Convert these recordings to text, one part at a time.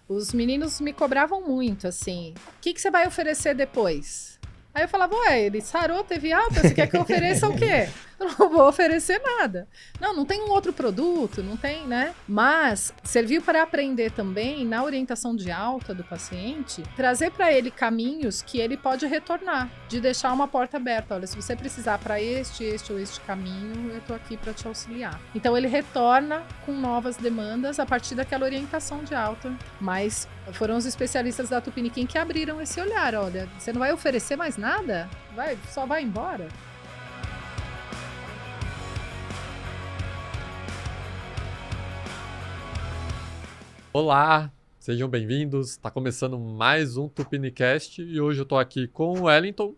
os meninos me cobravam muito, assim, o que você vai oferecer depois? Aí eu falava, ué, ele sarou, teve alta, você quer que eu ofereça o quê? Eu não vou oferecer nada. Não tem um outro produto, não tem, né? Mas serviu para aprender também, na orientação de alta do paciente, trazer para ele caminhos que ele pode retornar, de deixar uma porta aberta. Olha, se você precisar para este ou este caminho, eu tô aqui para te auxiliar. Então ele retorna com novas demandas a partir daquela orientação de alta. Mas foram os especialistas da Tupiniquim que abriram esse olhar. Olha, você não vai oferecer mais nada? Só vai embora? Olá, sejam bem-vindos. Está começando mais um Tupinicast e hoje eu estou aqui com o Wellington.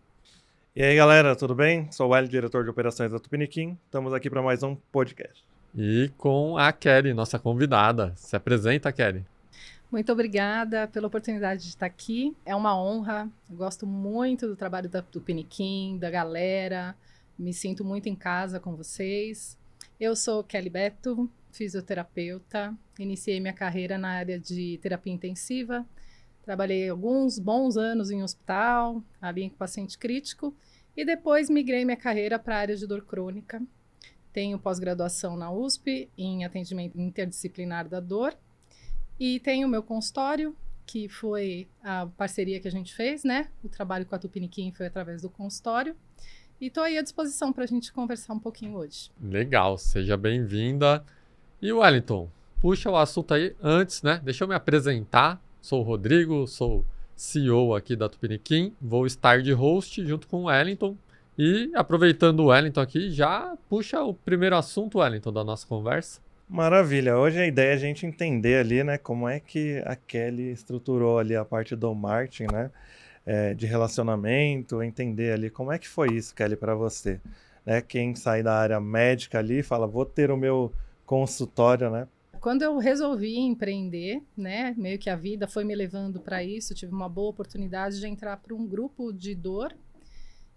E aí, galera, tudo bem? Sou o Wellington, diretor de operações da Tupiniquim. Estamos aqui para mais um podcast. E com a Kelly, nossa convidada. Se apresenta, Kelly. Muito obrigada pela oportunidade de estar aqui. É uma honra. Eu gosto muito do trabalho da Tupiniquim, da galera. Me sinto muito em casa com vocês. Eu sou Kelly Beto, fisioterapeuta. Iniciei minha carreira na área de terapia intensiva. Trabalhei alguns bons anos em hospital, ali com paciente crítico. E depois migrei minha carreira para a área de dor crônica. Tenho pós-graduação na USP em atendimento interdisciplinar da dor. E tenho o meu consultório, que foi a parceria que a gente fez, né? O trabalho com a Tupiniquim foi através do consultório. E estou aí à disposição para a gente conversar um pouquinho hoje. Legal, seja bem-vinda. E Wellington, puxa o assunto aí antes, né? Deixa eu me apresentar. Sou o Rodrigo, sou CEO aqui da Tupiniquim. Vou estar de host junto com o Wellington. E aproveitando o Wellington aqui, já puxa o primeiro assunto, Wellington, da nossa conversa. Maravilha. Hoje a ideia é a gente entender ali, né, como é que a Kelly estruturou ali a parte do marketing, né, de relacionamento, entender ali como é que foi isso, Kelly, para você, né? Quem sai da área médica ali fala, vou ter o meu consultório, né? Quando eu resolvi empreender, né, meio que a vida foi me levando para isso, tive uma boa oportunidade de entrar para um grupo de dor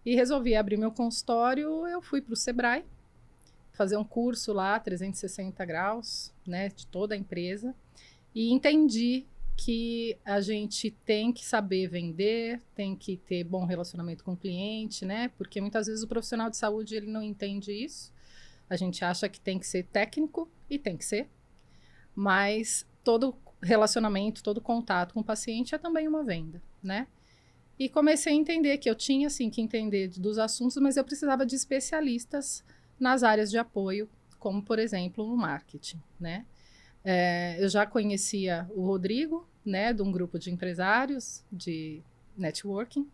e resolvi abrir meu consultório. Eu fui para o Sebrae, fazer um curso lá, 360 graus, né, de toda a empresa, e entendi que a gente tem que saber vender, tem que ter bom relacionamento com o cliente, né, porque muitas vezes o profissional de saúde ele não entende isso. A gente acha que tem que ser técnico, e tem que ser, mas todo relacionamento, todo contato com o paciente é também uma venda, né? E comecei a entender que eu tinha, sim, que entender dos assuntos, mas eu precisava de especialistas nas áreas de apoio, como, por exemplo, no marketing, né? Eu já conhecia o Rodrigo, né, de um grupo de empresários de networking,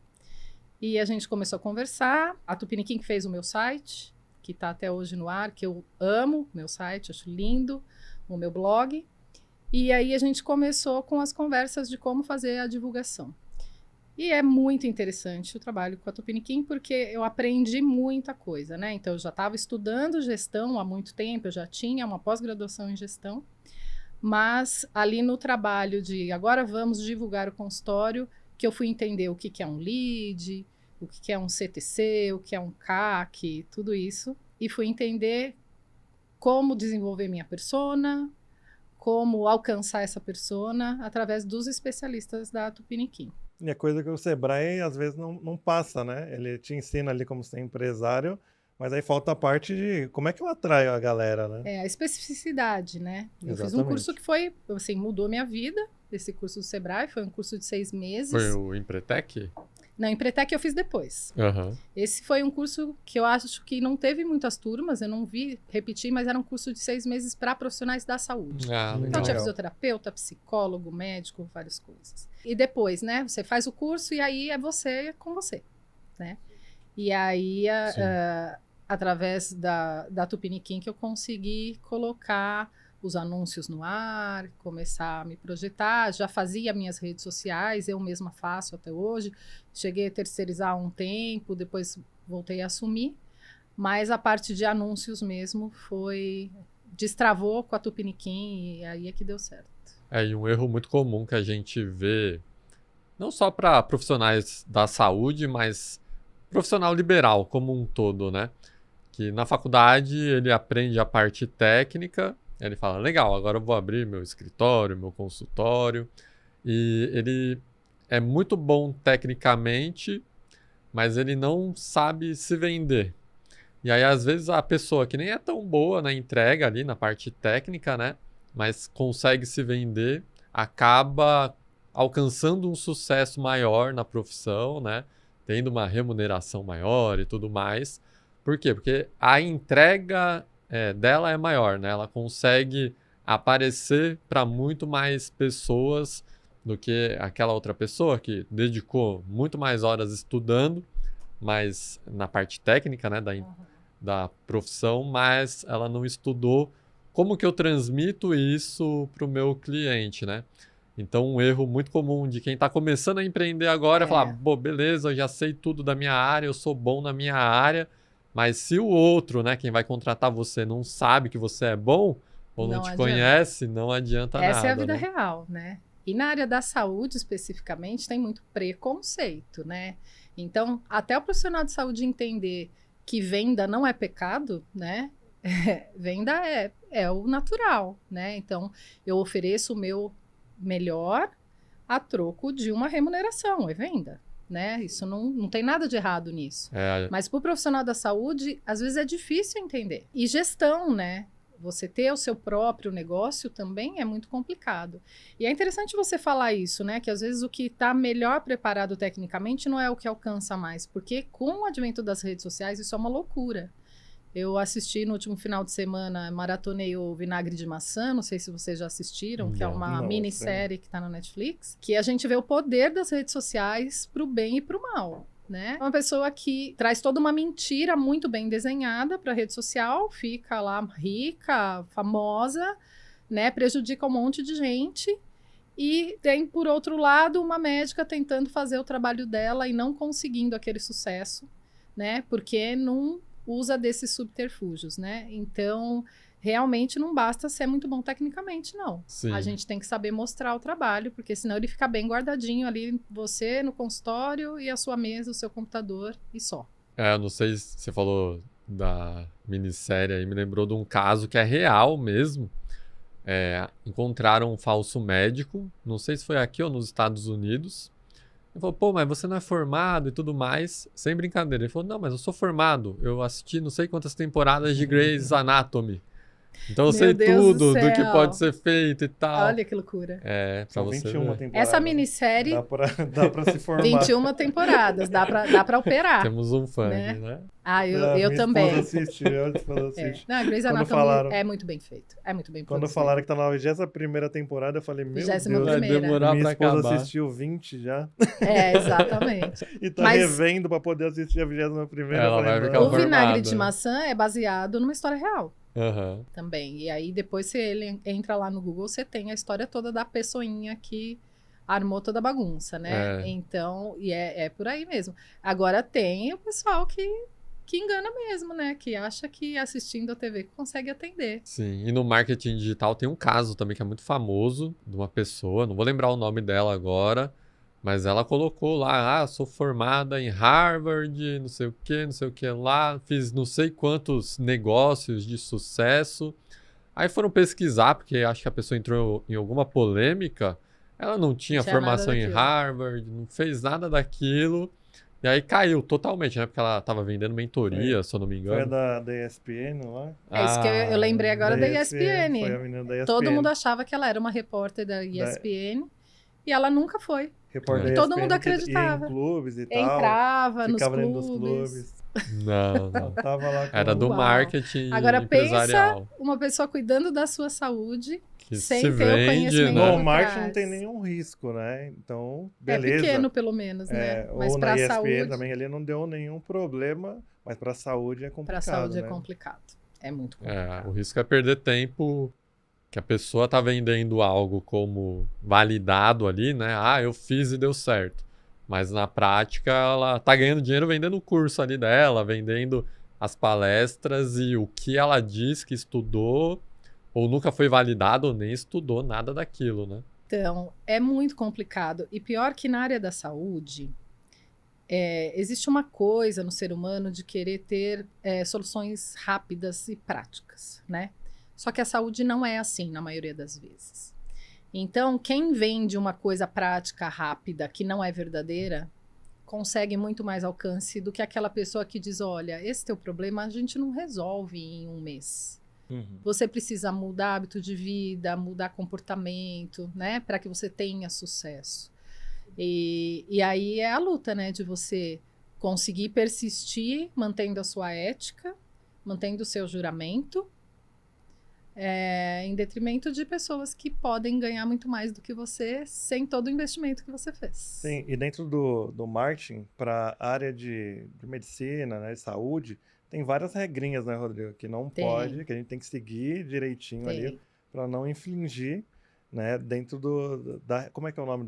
e a gente começou a conversar. A Tupiniquim fez o meu site, que está até hoje no ar, que eu amo, meu site, acho lindo, o meu blog. E aí a gente começou com as conversas de como fazer a divulgação. E é muito interessante o trabalho com a Tupiniquim, porque eu aprendi muita coisa, né? Então, eu já estava estudando gestão há muito tempo, eu já tinha uma pós-graduação em gestão, mas ali no trabalho de agora vamos divulgar o consultório, que eu fui entender o que é um lead, o que é um CTC, o que é um CAC, tudo isso, e fui entender como desenvolver minha persona, como alcançar essa persona através dos especialistas da Tupiniquim. E a coisa que o Sebrae às vezes não passa, né? Ele te ensina ali como ser empresário, mas aí falta a parte de como é que eu atraio a galera, né? É a especificidade, né? Eu Exatamente. fiz um curso que foi, assim, mudou minha vida. Esse curso do Sebrae foi um curso de 6 meses. Foi o Empretec? Não, Empretec eu fiz depois. Uhum. Esse foi um curso que eu acho que não teve muitas turmas, eu não vi repetir, mas era um curso de 6 meses para profissionais da saúde. Então tinha fisioterapeuta, psicólogo, médico, várias coisas. E depois, né, você faz o curso e aí é você com você, né? E aí, através da Tupiniquim que eu consegui colocar os anúncios no ar, começar a me projetar. Já fazia minhas redes sociais, eu mesma faço até hoje. Cheguei a terceirizar há um tempo, depois voltei a assumir. Mas a parte de anúncios mesmo destravou com a Tupiniquim e aí é que deu certo. E um erro muito comum que a gente vê, não só para profissionais da saúde, mas profissional liberal como um todo, né? Que na faculdade ele aprende a parte técnica. Ele fala, legal, agora eu vou abrir meu escritório, meu consultório. e ele é muito bom tecnicamente, mas ele não sabe se vender. E aí, às vezes, a pessoa que nem é tão boa na entrega ali, na parte técnica, né? Mas consegue se vender, acaba alcançando um sucesso maior na profissão, né? Tendo uma remuneração maior e tudo mais. Por quê? Porque a entrega dela é maior, né? Ela consegue aparecer para muito mais pessoas do que aquela outra pessoa que dedicou muito mais horas estudando, mas na parte técnica, né, da profissão, mas ela não estudou como que eu transmito isso para o meu cliente, né? Então, um erro muito comum de quem está começando a empreender agora é falar, pô, beleza, eu já sei tudo da minha área, eu sou bom na minha área, mas se o outro, né, quem vai contratar você, não sabe que você é bom, ou não te conhece, não adianta nada. Essa é a vida né? real, né? E na área da saúde, especificamente, tem muito preconceito, né? Então, até o profissional de saúde entender que venda não é pecado, né? Venda é o natural, né? Então, eu ofereço o meu melhor a troco de uma remuneração, é venda, né? Isso não tem nada de errado nisso. Mas para o profissional da saúde, às vezes é difícil entender. E gestão, né? Você ter o seu próprio negócio também é muito complicado. E é interessante você falar isso, né? Que às vezes o que está melhor preparado tecnicamente não é o que alcança mais. Porque com o advento das redes sociais, isso é uma loucura. Eu assisti no último final de semana, maratonei o Vinagre de Maçã, não sei se vocês já assistiram, que é uma minissérie que está no Netflix, que a gente vê o poder das redes sociais para o bem e para o mal. Né? Uma pessoa que traz toda uma mentira muito bem desenhada para a rede social, fica lá rica, famosa, né? Prejudica um monte de gente. E tem, por outro lado, uma médica tentando fazer o trabalho dela e não conseguindo aquele sucesso, né? Porque não usa desses subterfúgios, né? Então, realmente não basta ser muito bom tecnicamente, não. Sim. A gente tem que saber mostrar o trabalho, porque senão ele fica bem guardadinho ali, você no consultório e a sua mesa, o seu computador e só. Não sei se você falou da minissérie aí, me lembrou de um caso que é real mesmo. Encontraram um falso médico, não sei se foi aqui ou nos Estados Unidos. Ele falou, pô, mas você não é formado e tudo mais, sem brincadeira. Ele falou, não, mas eu sou formado, eu assisti não sei quantas temporadas de Grey's Anatomy. Então eu sei tudo do que pode ser feito e tal. Olha que loucura. Pra você 21 ver. temporadas. Essa minissérie... Dá pra se formar. 21 temporadas, dá pra operar. Temos um fã, né? né? Eu também. Minha esposa assiste. Não, a Grey's Anatomy é muito bem feito. É muito bem Quando produzido. falaram que tá na 21ª temporada, eu falei, meu Deus, vai demorar minha pra esposa acabar. assistiu 20 já. Exatamente. E tá revendo pra poder assistir a 21ª. Ela vai ficar O Vinagre formada. de Maçã é baseado numa história real. Uhum. Também. E aí, depois você entra lá no Google, você tem a história toda da pessoinha que armou toda a bagunça, né? Então, e é por aí mesmo. Agora tem o pessoal que engana mesmo, né? Que acha que assistindo a TV consegue atender. Sim, e no marketing digital tem um caso também que é muito famoso de uma pessoa, não vou lembrar o nome dela agora, mas ela colocou lá, sou formada em Harvard, não sei o que lá, fiz não sei quantos negócios de sucesso. Aí foram pesquisar, porque acho que a pessoa entrou em alguma polêmica, ela não tinha formação em Harvard, não fez nada daquilo. E aí caiu totalmente, né? Porque ela tava vendendo mentoria, se eu não me engano. Foi da ESPN lá? É isso que eu lembrei agora da ESPN. Foi a menina da ESPN. Todo mundo achava que ela era uma repórter da ESPN e ela nunca foi. Repórter E da todo ESPN mundo acreditava. Ia em clubes e tal. Entrava nos ficava dentro dos clubes. clubes. Não. Tava lá com... Era do marketing Agora empresarial. pensa uma pessoa cuidando da sua saúde Que sem se ter o vende, conhecimento. né? No por marketing trás. não tem nenhum risco, né? Então, beleza. É pequeno, pelo menos, né? Mas ou para na a ESPN saúde, também ali não deu nenhum problema, mas para a saúde é complicado. para a saúde né? é complicado. É muito complicado. O risco é perder tempo, que a pessoa tá vendendo algo como validado ali, né? Eu fiz e deu certo. Mas na prática ela tá ganhando dinheiro vendendo o curso ali dela, vendendo as palestras e o que ela diz que estudou ou nunca foi validado ou nem estudou nada daquilo, né? Então, é muito complicado. E pior que na área da saúde, existe uma coisa no ser humano de querer ter soluções rápidas e práticas, né? Só que a saúde não é assim na maioria das vezes. Então, quem vende uma coisa prática, rápida, que não é verdadeira, consegue muito mais alcance do que aquela pessoa que diz, olha, esse teu problema a gente não resolve em um mês. Você precisa mudar hábito de vida, mudar comportamento, né? Para que você tenha sucesso. E aí é a luta, né? De você conseguir persistir, mantendo a sua ética, mantendo o seu juramento, em detrimento de pessoas que podem ganhar muito mais do que você sem todo o investimento que você fez. Sim, e dentro do marketing, para a área de medicina, né, de saúde, tem várias regrinhas, né, Rodrigo? Que não pode, que a gente tem que seguir direitinho ali para não infringir, né, dentro como é que é o nome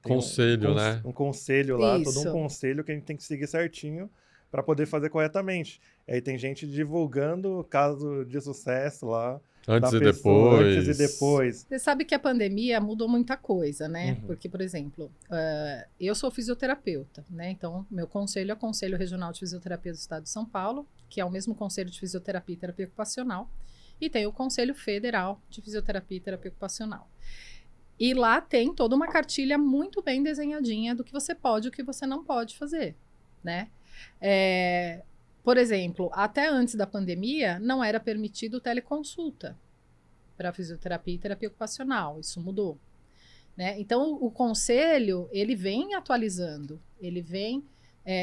tem conselho, né? Um conselho lá, Isso. todo um conselho que a gente tem que seguir certinho para poder fazer corretamente. Aí tem gente divulgando o caso de sucesso lá. Antes da e pessoa, depois. Antes e depois. Você sabe que a pandemia mudou muita coisa, né? Porque, por exemplo, eu sou fisioterapeuta, né? Então, meu conselho é o Conselho Regional de Fisioterapia do Estado de São Paulo, que é o mesmo Conselho de Fisioterapia e Terapia Ocupacional, e tem o Conselho Federal de Fisioterapia e Terapia Ocupacional. E lá tem toda uma cartilha muito bem desenhadinha do que você pode e o que você não pode fazer, né? Por exemplo, até antes da pandemia, não era permitido teleconsulta para fisioterapia e terapia ocupacional. Isso mudou, né? Então, o conselho, ele vem atualizando,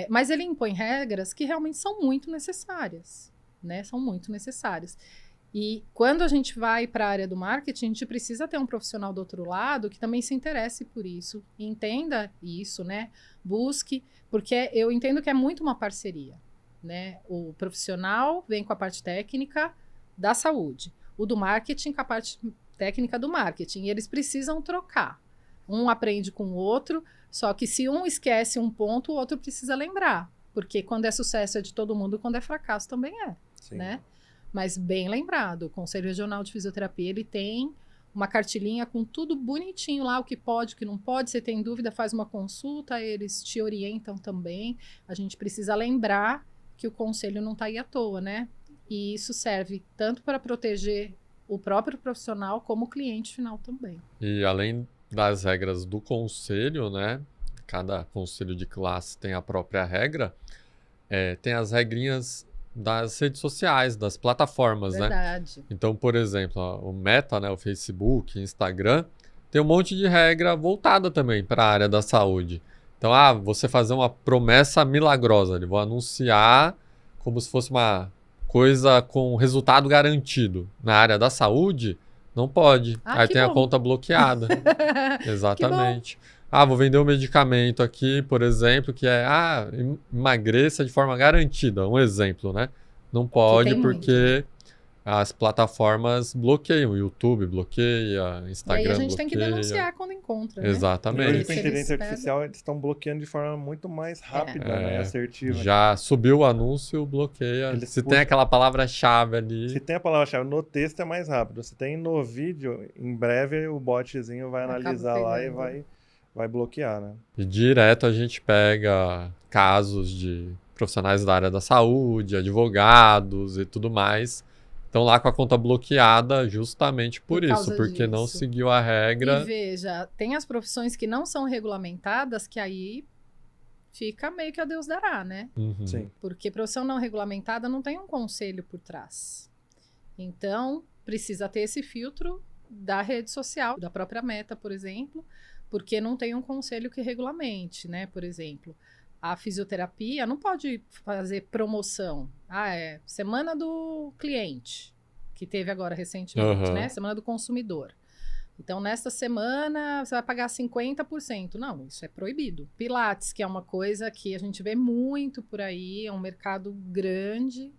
mas ele impõe regras que realmente são muito necessárias, né? São muito necessárias. E quando a gente vai para a área do marketing, a gente precisa ter um profissional do outro lado que também se interesse por isso, entenda isso, né? Busque, porque eu entendo que é muito uma parceria, né? O profissional vem com a parte técnica da saúde, o do marketing com a parte técnica do marketing, e eles precisam trocar. Um aprende com o outro, só que se um esquece um ponto, o outro precisa lembrar, porque quando é sucesso é de todo mundo, quando é fracasso também Sim. né? Mas bem lembrado, o Conselho Regional de Fisioterapia, ele tem uma cartilinha com tudo bonitinho lá, o que pode, o que não pode. Se tem dúvida, faz uma consulta, eles te orientam também. A gente precisa lembrar que o conselho não está aí à toa, né? E isso serve tanto para proteger o próprio profissional como o cliente final também. E além das regras do conselho, né? Cada conselho de classe tem a própria regra. Tem as regrinhas das redes sociais, das plataformas, Verdade. né? Então, por exemplo, o Meta, né, o Facebook, Instagram, tem um monte de regra voltada também para a área da saúde. Então, você fazer uma promessa milagrosa, vou anunciar como se fosse uma coisa com resultado garantido. Na área da saúde, não pode. Aí tem a conta bloqueada. Exatamente. Vou vender um medicamento aqui, por exemplo, que emagreça de forma garantida. Um exemplo, né? Não pode porque as plataformas bloqueiam. O YouTube bloqueia, Instagram bloqueia. E aí a gente tem que denunciar quando encontra, né? Exatamente. E hoje, com a inteligência artificial, eles estão bloqueando de forma muito mais rápida, né? Assertiva. Já subiu o anúncio, bloqueia. Se tem aquela palavra-chave ali. Se tem a palavra-chave no texto, é mais rápido. Se tem no vídeo, em breve o botzinho vai analisar lá e vai bloquear, né? E direto a gente pega casos de profissionais da área da saúde, advogados e tudo mais. Estão lá com a conta bloqueada justamente por isso, porque não seguiu a regra. E veja, tem as profissões que não são regulamentadas, que aí fica meio que a Deus dará, né? Sim. Porque profissão não regulamentada não tem um conselho por trás. Então, precisa ter esse filtro da rede social, da própria Meta, por exemplo, porque não tem um conselho que regulamente, né? Por exemplo, a fisioterapia não pode fazer promoção. Semana do cliente, que teve agora recentemente, né? Semana do consumidor. Então, nesta semana, você vai pagar 50%. Não, isso é proibido. Pilates, que é uma coisa que a gente vê muito por aí, é um mercado grande,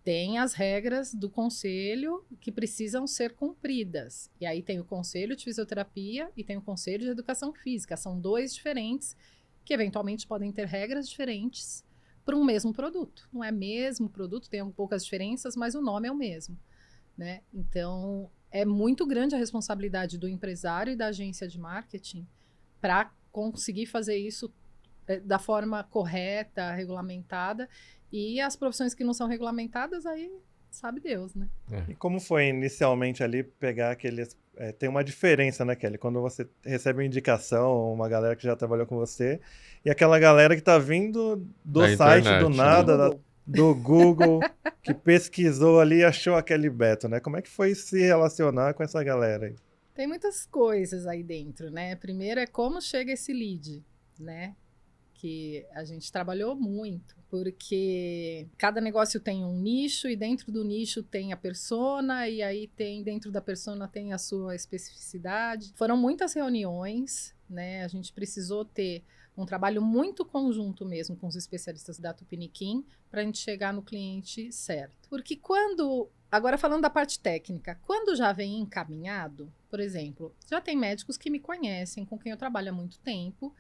tem as regras do conselho que precisam ser cumpridas. E aí tem o conselho de fisioterapia e tem o conselho de educação física. São dois diferentes que eventualmente podem ter regras diferentes para um mesmo produto. Não é mesmo produto, tem poucas diferenças, mas o nome é o mesmo, né? Então, é muito grande a responsabilidade do empresário e da agência de marketing para conseguir fazer isso da forma correta, regulamentada. E as profissões que não são regulamentadas, aí sabe Deus, né? E como foi inicialmente ali pegar aqueles tem uma diferença, né, Kelly? Quando você recebe uma indicação, uma galera que já trabalhou com você, e aquela galera que tá vindo do Da site, internet, do né? nada, Google. do Google, que pesquisou ali e achou a Kelly Beto, né? Como é que foi se relacionar com essa galera aí? Tem muitas coisas aí dentro, né? Primeiro é como chega esse lead, né? Que a gente trabalhou muito, porque cada negócio tem um nicho e dentro do nicho tem a persona e aí dentro da persona tem a sua especificidade. Foram muitas reuniões, né? A gente precisou ter um trabalho muito conjunto mesmo com os especialistas da Tupiniquim para a gente chegar no cliente certo. Porque agora falando da parte técnica, quando já vem encaminhado, por exemplo, já tem médicos que me conhecem, com quem eu trabalho há muito tempo,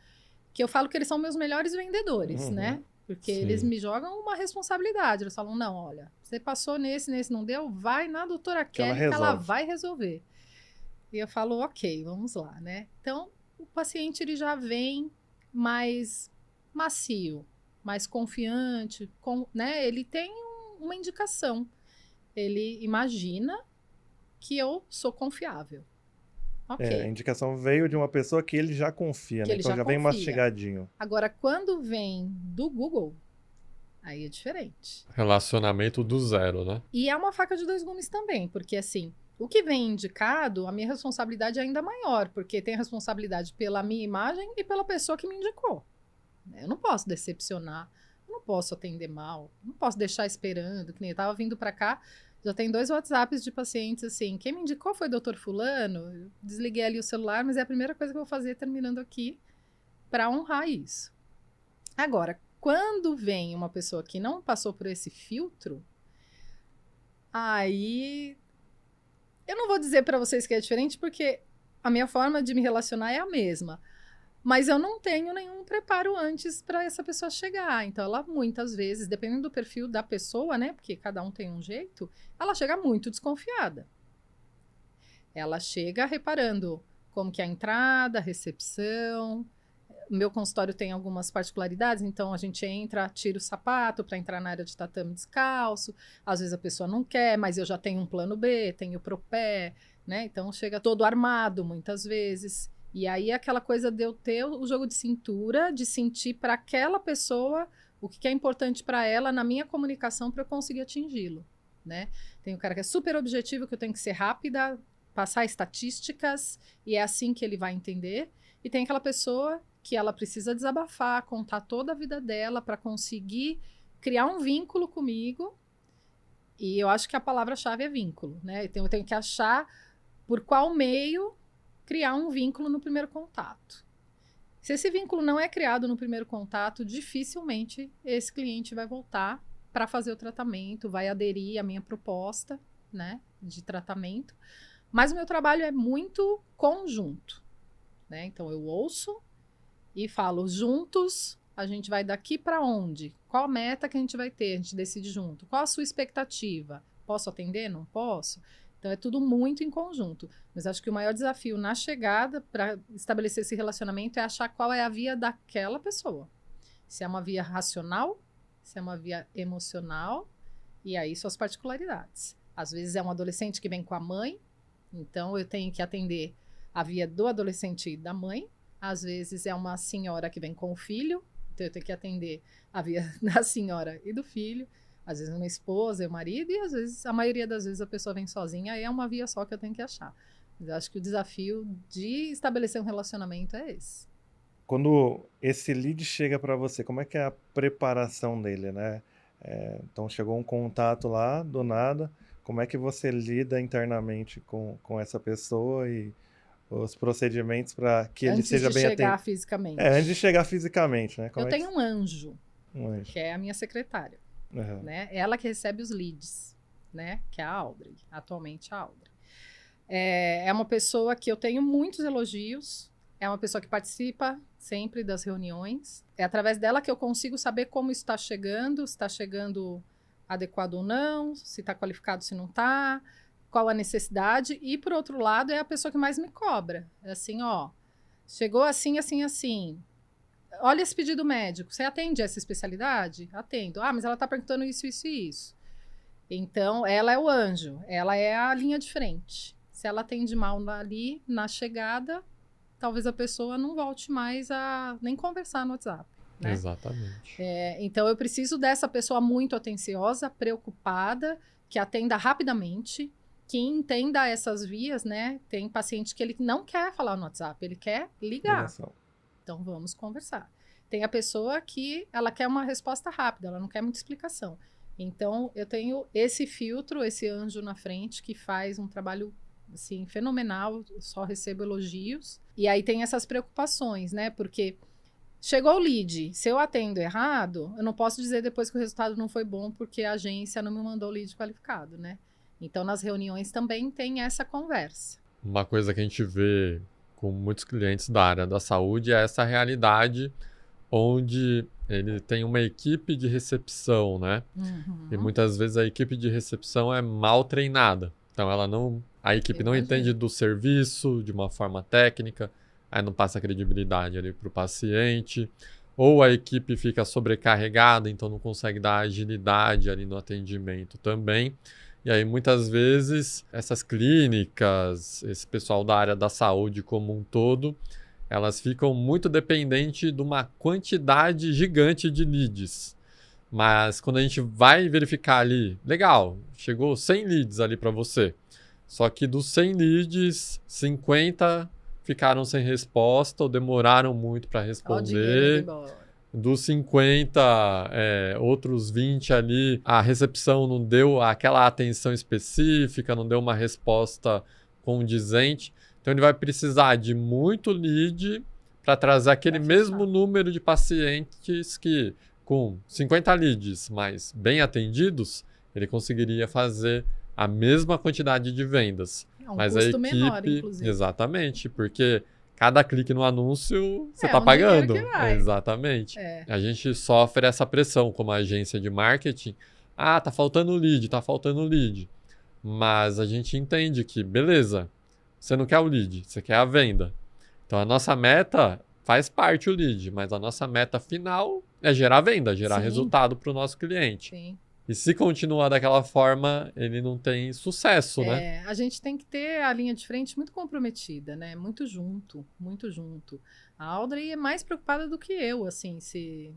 que eu falo que eles são meus melhores vendedores, né? Porque eles me jogam uma responsabilidade. Eles falam, não, olha, você passou nesse não deu, vai na doutora Kelly que ela vai resolver. E eu falo, ok, vamos lá, né? Então, o paciente ele já vem mais macio, mais confiante, né? Ele tem uma indicação. Ele imagina que eu sou confiável. Okay. A indicação veio de uma pessoa que ele já confia, né? Então já vem mastigadinho. Agora, quando vem do Google, aí é diferente. Relacionamento do zero, né? E é uma faca de dois gumes também, porque assim, o que vem indicado, a minha responsabilidade é ainda maior, porque tem a responsabilidade pela minha imagem e pela pessoa que me indicou. Eu não posso decepcionar, eu não posso atender mal, não posso deixar esperando, que nem eu tava vindo para cá. Já tem 2 WhatsApps de pacientes assim, quem me indicou foi o doutor fulano, eu desliguei ali o celular, mas é a primeira coisa que eu vou fazer terminando aqui para honrar isso. Agora, quando vem uma pessoa que não passou por esse filtro, aí eu não vou dizer para vocês que é diferente, porque a minha forma de me relacionar é a mesma. Mas eu não tenho nenhum preparo antes para essa pessoa chegar. Então, ela muitas vezes, dependendo do perfil da pessoa, né? Porque cada um tem um jeito, ela chega muito desconfiada. Ela chega reparando como que é a entrada, a recepção. O meu consultório tem algumas particularidades, então a gente entra, tira o sapato para entrar na área de tatame descalço. Às vezes a pessoa não quer, mas eu já tenho um plano B, tenho propé, né? Então chega todo armado muitas vezes. E aí aquela coisa de eu ter o jogo de cintura, de sentir para aquela pessoa o que é importante para ela na minha comunicação para eu conseguir atingi-lo, né? Tem o cara que é super objetivo, que eu tenho que ser rápida, passar estatísticas, e é assim que ele vai entender. E tem aquela pessoa que ela precisa desabafar, contar toda a vida dela para conseguir criar um vínculo comigo. E eu acho que a palavra-chave é vínculo, né? Então eu tenho que achar por qual meio criar um vínculo no primeiro contato. Se esse vínculo não é criado no primeiro contato, dificilmente esse cliente vai voltar para fazer o tratamento, vai aderir à minha proposta, né, de tratamento. Mas o meu trabalho é muito conjunto, né? Então eu ouço e falo, juntos a gente vai daqui para onde? Qual a meta que a gente vai ter? A gente decide junto. Qual a sua expectativa? Posso atender? Não posso? Então, é tudo muito em conjunto. Mas acho que o maior desafio na chegada para estabelecer esse relacionamento é achar qual é a via daquela pessoa. Se é uma via racional, se é uma via emocional, e aí suas particularidades. Às vezes é um adolescente que vem com a mãe, então eu tenho que atender a via do adolescente e da mãe. Às vezes é uma senhora que vem com o filho, então eu tenho que atender a via da senhora e do filho. Às vezes uma esposa e o marido, e às vezes, a maioria das vezes a pessoa vem sozinha, aí é uma via só que eu tenho que achar. Mas eu acho que o desafio de estabelecer um relacionamento é esse. Quando esse lead chega para você, como é que é a preparação dele, né? Então chegou um contato lá, do nada, como é que você lida internamente com essa pessoa e os procedimentos para que ele seja bem atendido? Antes de chegar fisicamente. Antes de chegar fisicamente, né? Eu tenho um anjo, que é a minha secretária. Uhum. Né? Ela que recebe os leads, né? Que é a Audrey, atualmente a Audrey. É uma pessoa que eu tenho muitos elogios, é uma pessoa que participa sempre das reuniões. É através dela que eu consigo saber como está chegando, se está chegando adequado ou não, se está qualificado, se não está, qual a necessidade. E, por outro lado, é a pessoa que mais me cobra. É assim, ó, chegou assim, assim, assim. Olha esse pedido médico. Você atende essa especialidade? Atendo. Ah, mas ela está perguntando isso, isso e isso. Então, ela é o anjo. Ela é a linha de frente. Se ela atende mal ali na chegada, talvez a pessoa não volte mais a nem conversar no WhatsApp. Né? Exatamente. Então, eu preciso dessa pessoa muito atenciosa, preocupada, que atenda rapidamente, que entenda essas vias, né? Tem paciente que ele não quer falar no WhatsApp, ele quer ligar. Ligação. Então, vamos conversar. Tem a pessoa que ela quer uma resposta rápida, ela não quer muita explicação. Então, eu tenho esse filtro, esse anjo na frente, que faz um trabalho, assim, fenomenal, só recebo elogios. E aí tem essas preocupações, né? Porque chegou o lead, se eu atendo errado, eu não posso dizer depois que o resultado não foi bom porque a agência não me mandou o lead qualificado, né? Então, nas reuniões também tem essa conversa. Uma coisa que a gente vê com muitos clientes da área da saúde é essa realidade onde ele tem uma equipe de recepção, né? E muitas vezes a equipe de recepção é mal treinada. Então, a equipe não entende do serviço de uma forma técnica, aí não passa credibilidade ali para o paciente, ou a equipe fica sobrecarregada, então não consegue dar agilidade ali no atendimento também. E aí, muitas vezes, essas clínicas, esse pessoal da área da saúde como um todo, elas ficam muito dependentes de uma quantidade gigante de leads. Mas quando a gente vai verificar ali, legal, chegou 100 leads ali para você. Só que dos 100 leads, 50 ficaram sem resposta ou demoraram muito para responder. Dos 50, outros 20 ali, a recepção não deu aquela atenção específica, não deu uma resposta condizente. Então, ele vai precisar de muito lead para trazer aquele mesmo número de pacientes que, com 50 leads, mas bem atendidos, ele conseguiria fazer a mesma quantidade de vendas. Mas custo menor, inclusive. Exatamente, porque cada clique no anúncio você está pagando. Exatamente. A gente sofre essa pressão como agência de marketing. Ah, tá faltando lead, tá faltando lead. Mas a gente entende que, beleza, você não quer o lead, você quer a venda. Então a nossa meta faz parte o lead, mas a nossa meta final é gerar venda, gerar resultado para o nosso cliente. Sim. E se continuar daquela forma, ele não tem sucesso, né? A gente tem que ter a linha de frente muito comprometida, né? Muito junto, muito junto. A Audrey é mais preocupada do que eu, assim, se...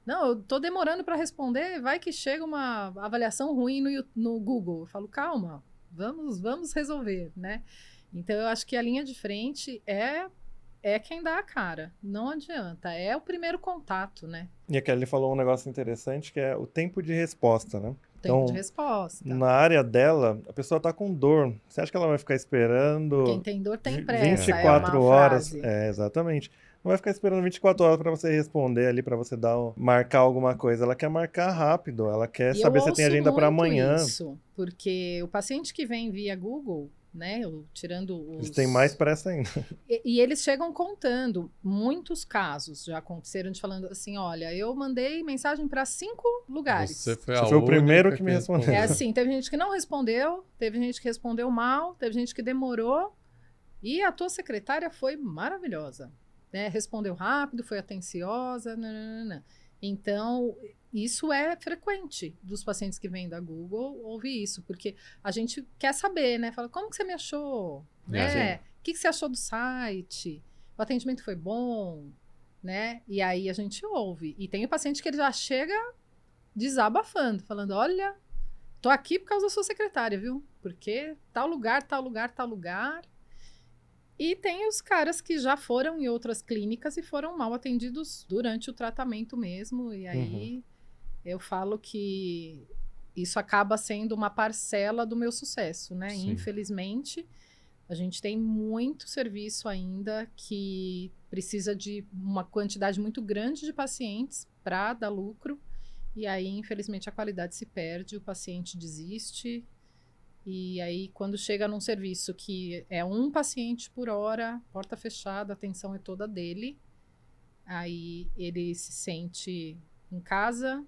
Não, eu tô demorando para responder, vai que chega uma avaliação ruim no Google. Eu falo, calma, vamos resolver, né? Então, eu acho que a linha de frente é quem dá a cara. Não adianta. É o primeiro contato, né? E a Kelly falou um negócio interessante que é o tempo de resposta, né? Tempo de resposta. Na área dela, a pessoa tá com dor. Você acha que ela vai ficar esperando... Quem tem dor tem pressa, 24 horas. Exatamente. Não vai ficar esperando 24 horas para você responder ali, para você marcar alguma coisa. Ela quer marcar rápido. Ela quer saber se tem agenda para amanhã. Isso, porque o paciente que vem via Google, né, tirando os... Eles têm mais pressa ainda. E eles chegam contando. Muitos casos já aconteceram de falando assim, olha, eu mandei mensagem para 5 lugares. Você foi o primeiro que me respondeu. É assim, teve gente que não respondeu, teve gente que respondeu mal, teve gente que demorou. E a tua secretária foi maravilhosa. Né? Respondeu rápido, foi atenciosa. Nananana. Então, isso é frequente dos pacientes que vêm da Google ouvir isso, porque a gente quer saber, né? Fala, como que você me achou? Né? O que você achou do site? O atendimento foi bom? Né? E aí a gente ouve. E tem o paciente que ele já chega desabafando, falando, olha, tô aqui por causa da sua secretária, viu? Porque tal lugar, tal lugar, tal lugar. E tem os caras que já foram em outras clínicas e foram mal atendidos durante o tratamento mesmo. E aí eu falo que isso acaba sendo uma parcela do meu sucesso, né? Sim. Infelizmente, a gente tem muito serviço ainda que precisa de uma quantidade muito grande de pacientes para dar lucro. E aí, infelizmente, a qualidade se perde, o paciente desiste. E aí, quando chega num serviço que é um paciente por hora, porta fechada, a atenção é toda dele, aí ele se sente em casa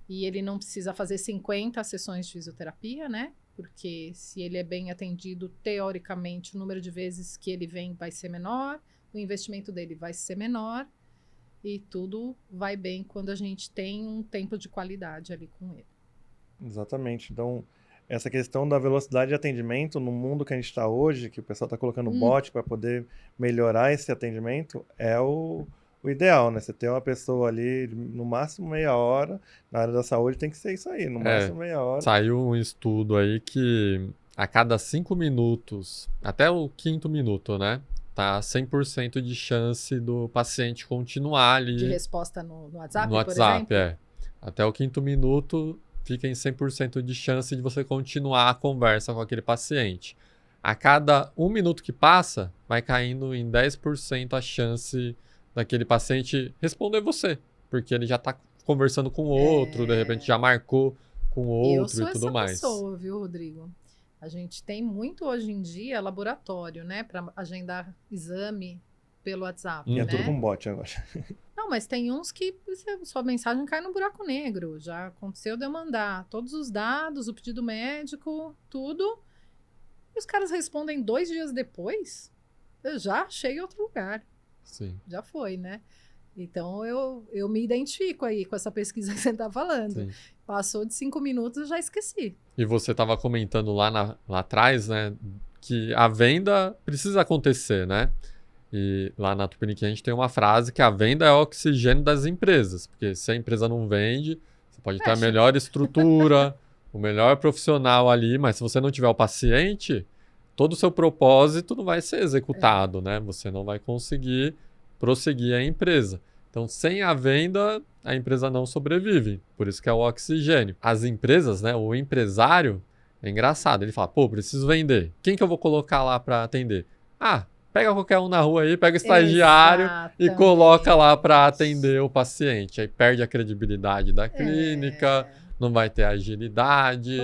e ele não precisa fazer 50 sessões de fisioterapia, né? Porque se ele é bem atendido, teoricamente, o número de vezes que ele vem vai ser menor, o investimento dele vai ser menor e tudo vai bem quando a gente tem um tempo de qualidade ali com ele. Exatamente. Então, essa questão da velocidade de atendimento no mundo que a gente está hoje, que o pessoal está colocando bot para poder melhorar esse atendimento, é o ideal, né? Você ter uma pessoa ali, no máximo meia hora, na área da saúde tem que ser isso aí, no máximo meia hora. Saiu um estudo aí que a cada 5 minutos, até o 5º minuto, né? Tá 100% de chance do paciente continuar ali. De resposta no WhatsApp, no por WhatsApp, exemplo? Até o 5º minuto fica em 100% de chance de você continuar a conversa com aquele paciente. A cada 1 minuto que passa, vai caindo em 10% a chance daquele paciente responder você. Porque ele já está conversando com outro, de repente já marcou com outro e tudo mais. Eu sou essa pessoa, viu, Rodrigo? A gente tem muito hoje em dia laboratório, né? Para agendar exame pelo WhatsApp, E é né? tudo com bot agora. Não, mas tem uns que sua mensagem cai no buraco negro. Já aconteceu de eu mandar todos os dados, o pedido médico, tudo. E os caras respondem 2 dias depois. Eu já achei outro lugar. Sim. Já foi, né? Então eu me identifico aí com essa pesquisa que você está falando. Sim. Passou de 5 minutos, eu já esqueci. E você estava comentando lá atrás, né? Que a venda precisa acontecer, né? E lá na Tupiniquim a gente tem uma frase que a venda é o oxigênio das empresas. Porque se a empresa não vende, você pode ter a melhor estrutura, o melhor profissional ali, mas se você não tiver o paciente, todo o seu propósito não vai ser executado, né? Você não vai conseguir prosseguir a empresa. Então, sem a venda, a empresa não sobrevive. Por isso que é o oxigênio. As empresas, né? O empresário, é engraçado. Ele fala, pô, preciso vender. Quem que eu vou colocar lá para atender? Ah, pega qualquer um na rua aí, pega o estagiário e coloca lá para atender o paciente. Aí perde a credibilidade da clínica, não vai ter agilidade,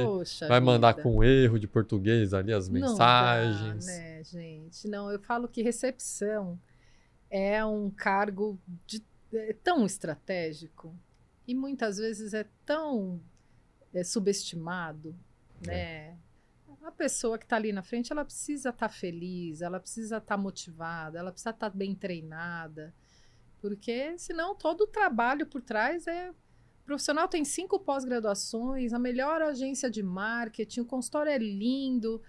vai mandar com erro de português ali as mensagens. Não dá, né, gente? Não, eu falo que recepção é um cargo tão estratégico e muitas vezes é tão subestimado, né? A pessoa que está ali na frente, ela precisa estar feliz, ela precisa estar motivada, ela precisa estar bem treinada, porque senão todo o trabalho por trás é... O profissional tem 5 pós-graduações, a melhor agência de marketing, o consultório é lindo,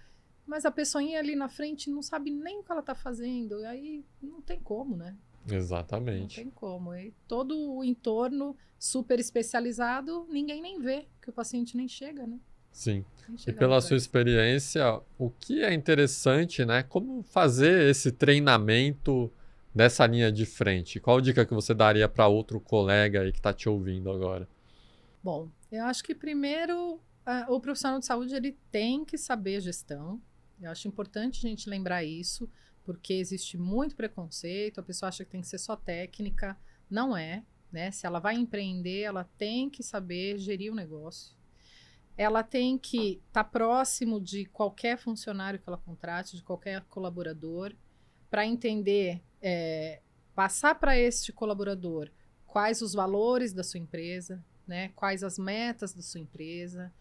mas a pessoinha ali na frente não sabe nem o que ela está fazendo, e aí não tem como, né? Exatamente. Não tem como. E todo o entorno super especializado, ninguém nem vê, que o paciente nem chega, né? Sim. E pela sua experiência, o que é interessante, né? Como fazer esse treinamento dessa linha de frente? Qual dica que você daria para outro colega aí que está te ouvindo agora? Bom, eu acho que primeiro o profissional de saúde ele tem que saber gestão. Eu acho importante a gente lembrar isso, porque existe muito preconceito, a pessoa acha que tem que ser só técnica. Não é, né? Se ela vai empreender, ela tem que saber gerir o negócio. Ela tem que estar próximo de qualquer funcionário que ela contrate, de qualquer colaborador, para entender, passar para este colaborador quais os valores da sua empresa, né? Quais as metas da sua empresa,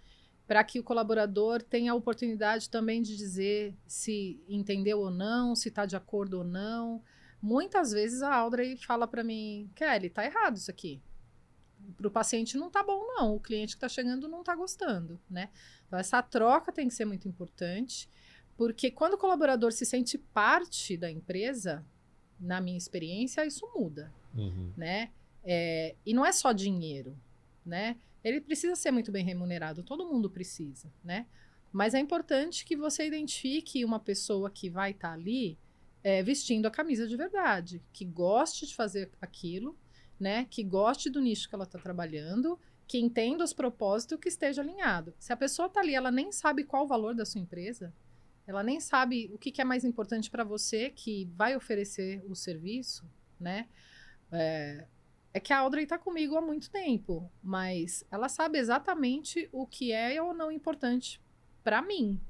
para que o colaborador tenha a oportunidade também de dizer se entendeu ou não, se está de acordo ou não. Muitas vezes a Audrey fala para mim, Kelly, tá errado isso aqui. Para o paciente não tá bom, não. O cliente que está chegando não está gostando, né? Então, essa troca tem que ser muito importante, porque quando o colaborador se sente parte da empresa, na minha experiência, isso muda, né? E não é só dinheiro, né? Ele precisa ser muito bem remunerado, todo mundo precisa, né? Mas é importante que você identifique uma pessoa que vai estar ali vestindo a camisa de verdade, que goste de fazer aquilo, né, que goste do nicho que ela está trabalhando, que entenda os propósitos e que esteja alinhado. Se a pessoa está ali, ela nem sabe qual o valor da sua empresa, ela nem sabe o que é mais importante para você que vai oferecer o serviço, né? É que a Audrey está comigo há muito tempo, mas ela sabe exatamente o que é ou não importante para mim,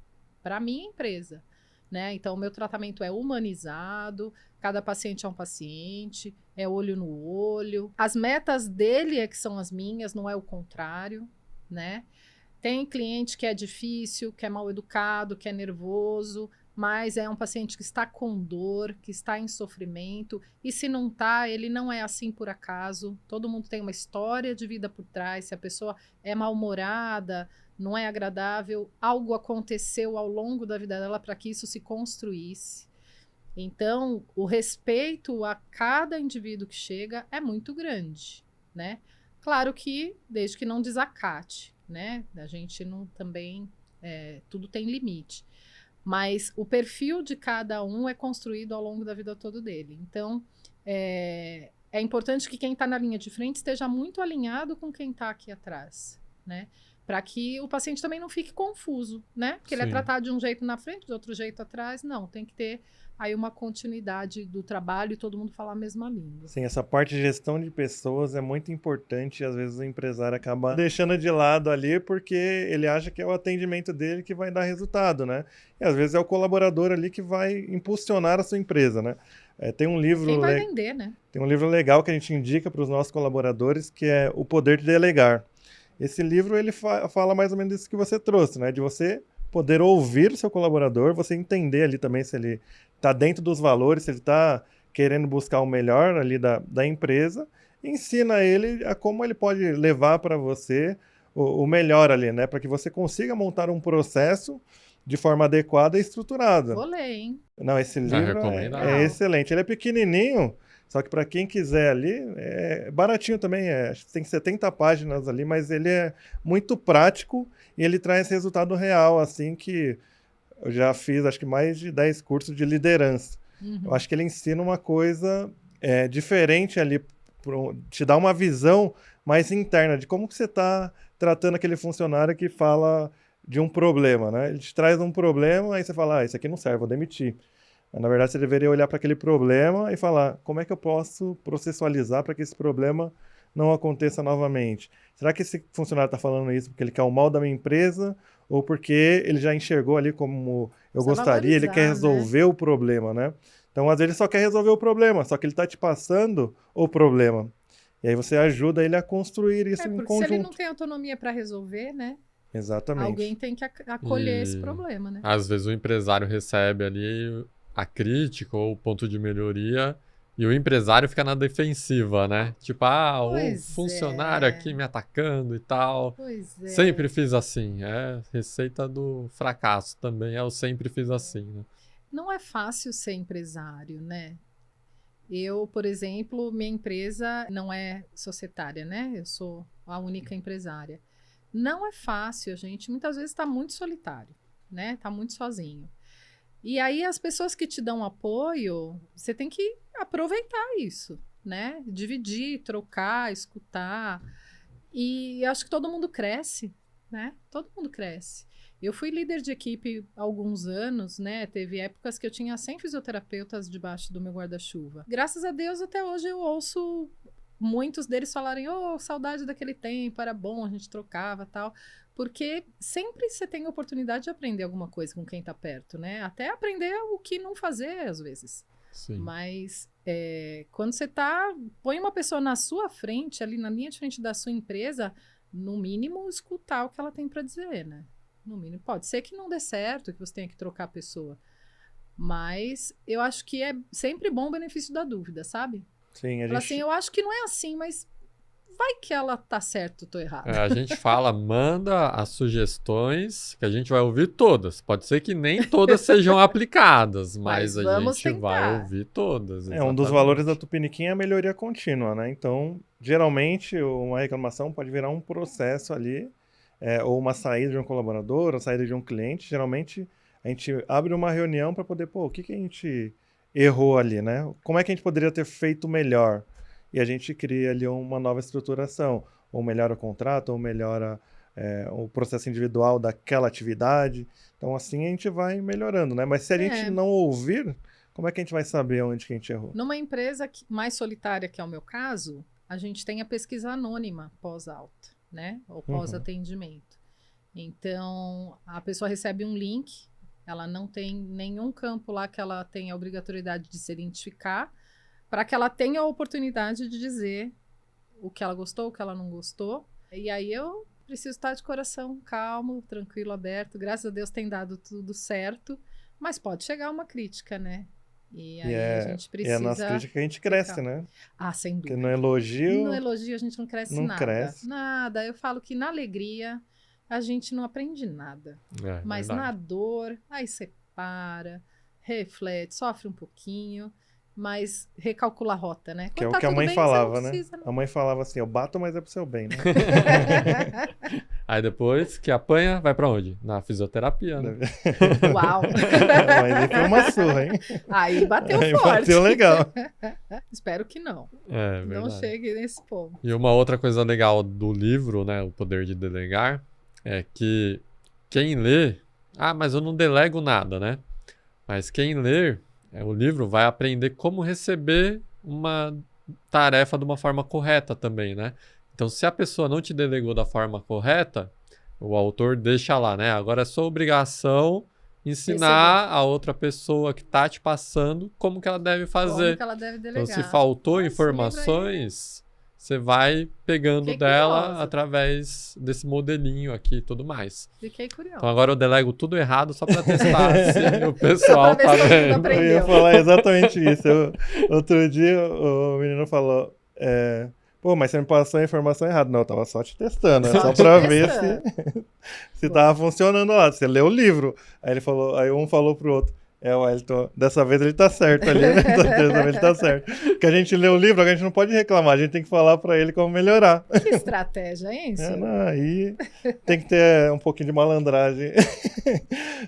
para minha empresa, né? Então, o meu tratamento é humanizado, cada paciente é um paciente, é olho no olho. As metas dele é que são as minhas, não é o contrário, né? Tem cliente que é difícil, que é mal educado, que é nervoso, mas é um paciente que está com dor, que está em sofrimento, e se não está, ele não é assim por acaso. Todo mundo tem uma história de vida por trás. Se a pessoa é mal-humorada, não é agradável, algo aconteceu ao longo da vida dela para que isso se construísse. Então, o respeito a cada indivíduo que chega é muito grande, né? Claro que, desde que não desacate, né? A gente não também, tudo tem limite. Mas o perfil de cada um é construído ao longo da vida toda dele. Então, é importante que quem está na linha de frente esteja muito alinhado com quem está aqui atrás, né? Para que o paciente também não fique confuso, né? Porque ele é tratado de um jeito na frente, de outro jeito atrás. Não, tem que ter aí uma continuidade do trabalho e todo mundo falar a mesma língua. Sim, essa parte de gestão de pessoas é muito importante e às vezes o empresário acaba deixando de lado ali porque ele acha que é o atendimento dele que vai dar resultado, né? E às vezes é o colaborador ali que vai impulsionar a sua empresa, né? Tem um livro Quem vai vender, né? Tem um livro legal que a gente indica para os nossos colaboradores que é O Poder de Delegar. Esse livro ele fala mais ou menos isso que você trouxe, né? De você poder ouvir o seu colaborador, você entender ali também se ele está dentro dos valores, se ele está querendo buscar o melhor ali da empresa, e ensina ele a como ele pode levar para você o melhor ali, né? Para que você consiga montar um processo de forma adequada e estruturada. Vou ler, hein? Não, esse livro é excelente. Ele é pequenininho, só que para quem quiser ali, é baratinho também, tem 70 páginas ali, mas ele é muito prático e ele traz resultado real, assim, que eu já fiz, acho que mais de 10 cursos de liderança. Eu acho que ele ensina uma coisa diferente ali, te dá uma visão mais interna de como que você está tratando aquele funcionário que fala de um problema, né? Ele te traz um problema, aí você fala, isso aqui não serve, vou demitir. Mas, na verdade, você deveria olhar para aquele problema e falar, como é que eu posso processualizar para que esse problema não aconteça novamente? Será que esse funcionário está falando isso porque ele quer o mal da minha empresa ou porque ele já enxergou ali como eu gostaria, ele quer resolver o problema, né? Então, às vezes, ele só quer resolver o problema, só que ele está te passando o problema. E aí você ajuda ele a construir isso em conjunto. Se ele não tem autonomia para resolver, né? Exatamente. Alguém tem que acolher esse problema, né? Às vezes o empresário recebe ali a crítica ou o ponto de melhoria e o empresário fica na defensiva, né? Tipo, o funcionário aqui me atacando e tal. Pois é. Sempre fiz assim. É receita do fracasso também, eu sempre fiz assim, né? Não é fácil ser empresário, né? Eu, por exemplo, minha empresa não é societária, né? Eu sou a única empresária. Não é fácil, a gente muitas vezes está muito solitário, né? Está muito sozinho. E aí as pessoas que te dão apoio, você tem que aproveitar isso, né? Dividir, trocar, escutar. E acho que todo mundo cresce, né? Todo mundo cresce. Eu fui líder de equipe há alguns anos, né? Teve épocas que eu tinha 100 fisioterapeutas debaixo do meu guarda-chuva. Graças a Deus, até hoje eu ouço muitos deles falarem, saudade daquele tempo, era bom, a gente trocava e tal. Porque sempre você tem a oportunidade de aprender alguma coisa com quem tá perto, né? Até aprender o que não fazer, às vezes. Sim. Mas quando você põe uma pessoa na sua frente, ali na linha de frente da sua empresa, no mínimo, escutar o que ela tem para dizer, né? No mínimo, pode ser que não dê certo, que você tenha que trocar a pessoa. Mas eu acho que é sempre bom o benefício da dúvida, sabe? Sim, Fala assim, eu acho que não é assim, mas vai que ela tá certa, eu tô errada. A gente fala, manda as sugestões, que a gente vai ouvir todas. Pode ser que nem todas sejam aplicadas, mas a gente vai ouvir todas. Um dos valores da Tupiniquim é a melhoria contínua, né? Então, geralmente, uma reclamação pode virar um processo ali, ou uma saída de um colaborador, ou saída de um cliente. Geralmente, a gente abre uma reunião para poder, o que a gente errou ali, né? Como é que a gente poderia ter feito melhor? E a gente cria ali uma nova estruturação, ou melhora o contrato, ou melhora o processo individual daquela atividade. Então, assim a gente vai melhorando, né? Mas se a gente não ouvir, como é que a gente vai saber onde que a gente errou? Numa empresa mais solitária, que é o meu caso, a gente tem a pesquisa anônima pós-alta, né? Ou pós-atendimento. Então, a pessoa recebe um link, ela não tem nenhum campo lá que ela tenha a obrigatoriedade de se identificar, para que ela tenha a oportunidade de dizer o que ela gostou, o que ela não gostou. E aí eu preciso estar de coração calmo, tranquilo, aberto. Graças a Deus tem dado tudo certo, mas pode chegar uma crítica, né? E aí a gente precisa... E é nas críticas que a gente cresce, né? Sem dúvida. Porque no elogio... No elogio a gente não cresce nada. Cresce. Nada. Eu falo que na alegria a gente não aprende nada. Mas verdade. na dor, aí você para, reflete, sofre um pouquinho, mas recalcula a rota, né? Que é Quando o tá que a tudo mãe bem, você falava, não né? precisa, né? A mãe falava assim, eu bato, mas é pro seu bem, né? Aí depois que apanha, vai pra onde? Na fisioterapia, né? Uau! Mas aí foi uma surra, hein? Aí bateu Aí forte. bateu legal. Espero que não. É, Não verdade. chegue nesse ponto. E uma outra coisa legal do livro, né, O Poder de Delegar, é que quem lê... Ah, mas eu não delego nada, né? Mas quem lê o livro vai aprender como receber uma tarefa de uma forma correta também, né? Então, se a pessoa não te delegou da forma correta, o autor deixa lá, né? Agora é sua obrigação ensinar a outra pessoa que tá te passando como que ela deve Como fazer. que ela deve Então, delegar. se faltou Esse livro aí, informações, você vai pegando Fiquei dela curiosa. através desse modelinho aqui e tudo mais. Fiquei curiosa. Então agora eu delego tudo errado só para testar se o pessoal ver tá se todo mundo vendo. aprendeu. Eu ia falar exatamente isso. Outro dia o menino falou, pô, mas você me passou a informação errada. Não, eu tava só te testando, é só te pra ver testando. se tava funcionando lá. Você leu o livro. Aí um falou pro outro, o Wellington, dessa vez ele tá certo ali, né? Dessa vez ele tá certo. Porque a gente lê o livro, a gente não pode reclamar, a gente tem que falar pra ele como melhorar. Que estratégia, hein, senhor? Não, aí tem que ter um pouquinho de malandragem.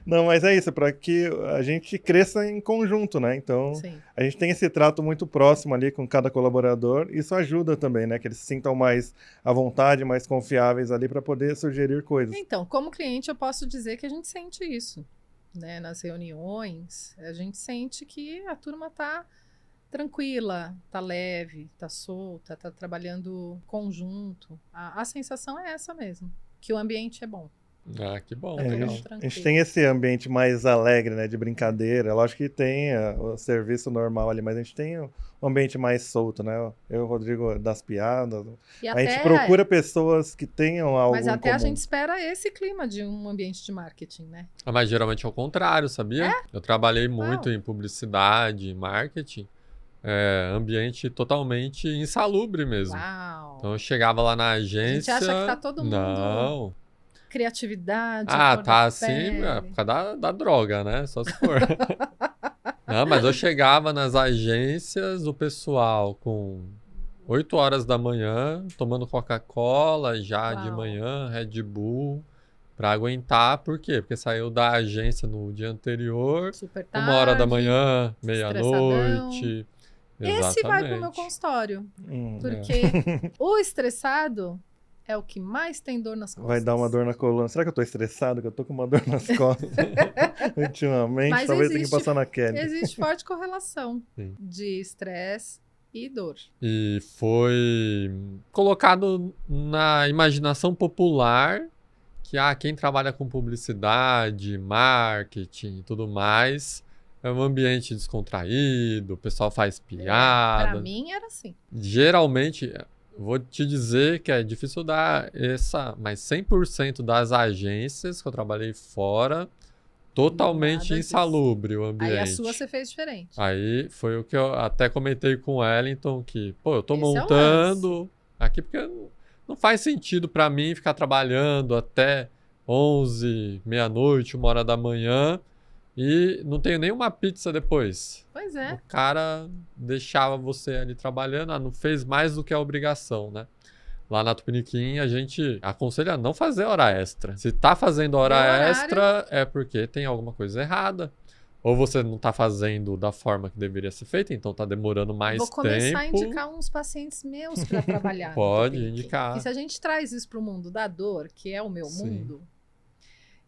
Não, mas é isso, para que a gente cresça em conjunto, né? Então, Sim. a gente tem esse trato muito próximo ali com cada colaborador. Isso ajuda também, né? Que eles se sintam mais à vontade, mais confiáveis ali para poder sugerir coisas. Então, como cliente, eu posso dizer que a gente sente isso, né? Nas reuniões, a gente sente que a turma tá tranquila, tá leve, tá solta, tá trabalhando conjunto. A sensação é essa mesmo, que o ambiente é bom. Ah, que bom, Tá legal. todo mundo A tranquilo. gente tem esse ambiente mais alegre, né? De brincadeira. Lógico que tem o serviço normal ali, mas a gente tem um ambiente mais solto, né? Eu e o Rodrigo das piadas. E A gente até- procura pessoas que tenham algo Mas em até a comum. gente espera esse clima de um ambiente de marketing, né? Ah, mas geralmente é o contrário, sabia? Eu trabalhei muito Uau. em publicidade, em marketing, ambiente totalmente insalubre mesmo. Uau! Então eu chegava lá na agência... acha que tá todo mundo- Não. Criatividade, Ah, flor tá da assim pele. por causa da droga, né? Só se for. Não, mas eu chegava nas agências, o pessoal com 8 horas da manhã, tomando Coca-Cola já de Uau. manhã, Red Bull, pra aguentar. Por quê? Porque saiu da agência no dia anterior, Super tarde. 1 hora da manhã, meia-noite. Esse vai pro meu Exatamente. consultório, Hum, porque o estressado é o que mais tem dor nas costas. Vai dar uma dor na coluna. Será que eu tô estressado? Que eu tô com uma dor nas costas ultimamente? Mas Talvez tenha que existe- passar na Kelly. Existe forte correlação Sim. de estresse e dor. E foi colocado na imaginação popular que quem trabalha com publicidade, marketing e tudo mais é um ambiente descontraído, o pessoal faz piada. Pra mim era assim. Geralmente, vou te dizer que é difícil dar mas 100% das agências que eu trabalhei fora, totalmente Nada disso. insalubre o ambiente. Aí a sua você fez diferente. Aí foi o que eu até comentei com o Wellington, que, pô, eu tô Esse é o montando aqui porque não faz sentido pra mim ficar trabalhando até 11, meia-noite, 1 hora da manhã e não tenho nenhuma pizza depois. Pois é. O cara deixava você ali trabalhando, não fez mais do que a obrigação, né? Lá na Tupiniquim, a gente aconselha a não fazer hora extra. Se tá fazendo hora Meu horário- extra, é porque tem alguma coisa errada. Ou você não tá fazendo da forma que deveria ser feita, então tá demorando mais Vou começar a tempo. indicar uns pacientes meus para trabalhar. no Pode Tupiniquim. indicar. E se a gente traz isso para o mundo da dor, que é o meu Sim. mundo,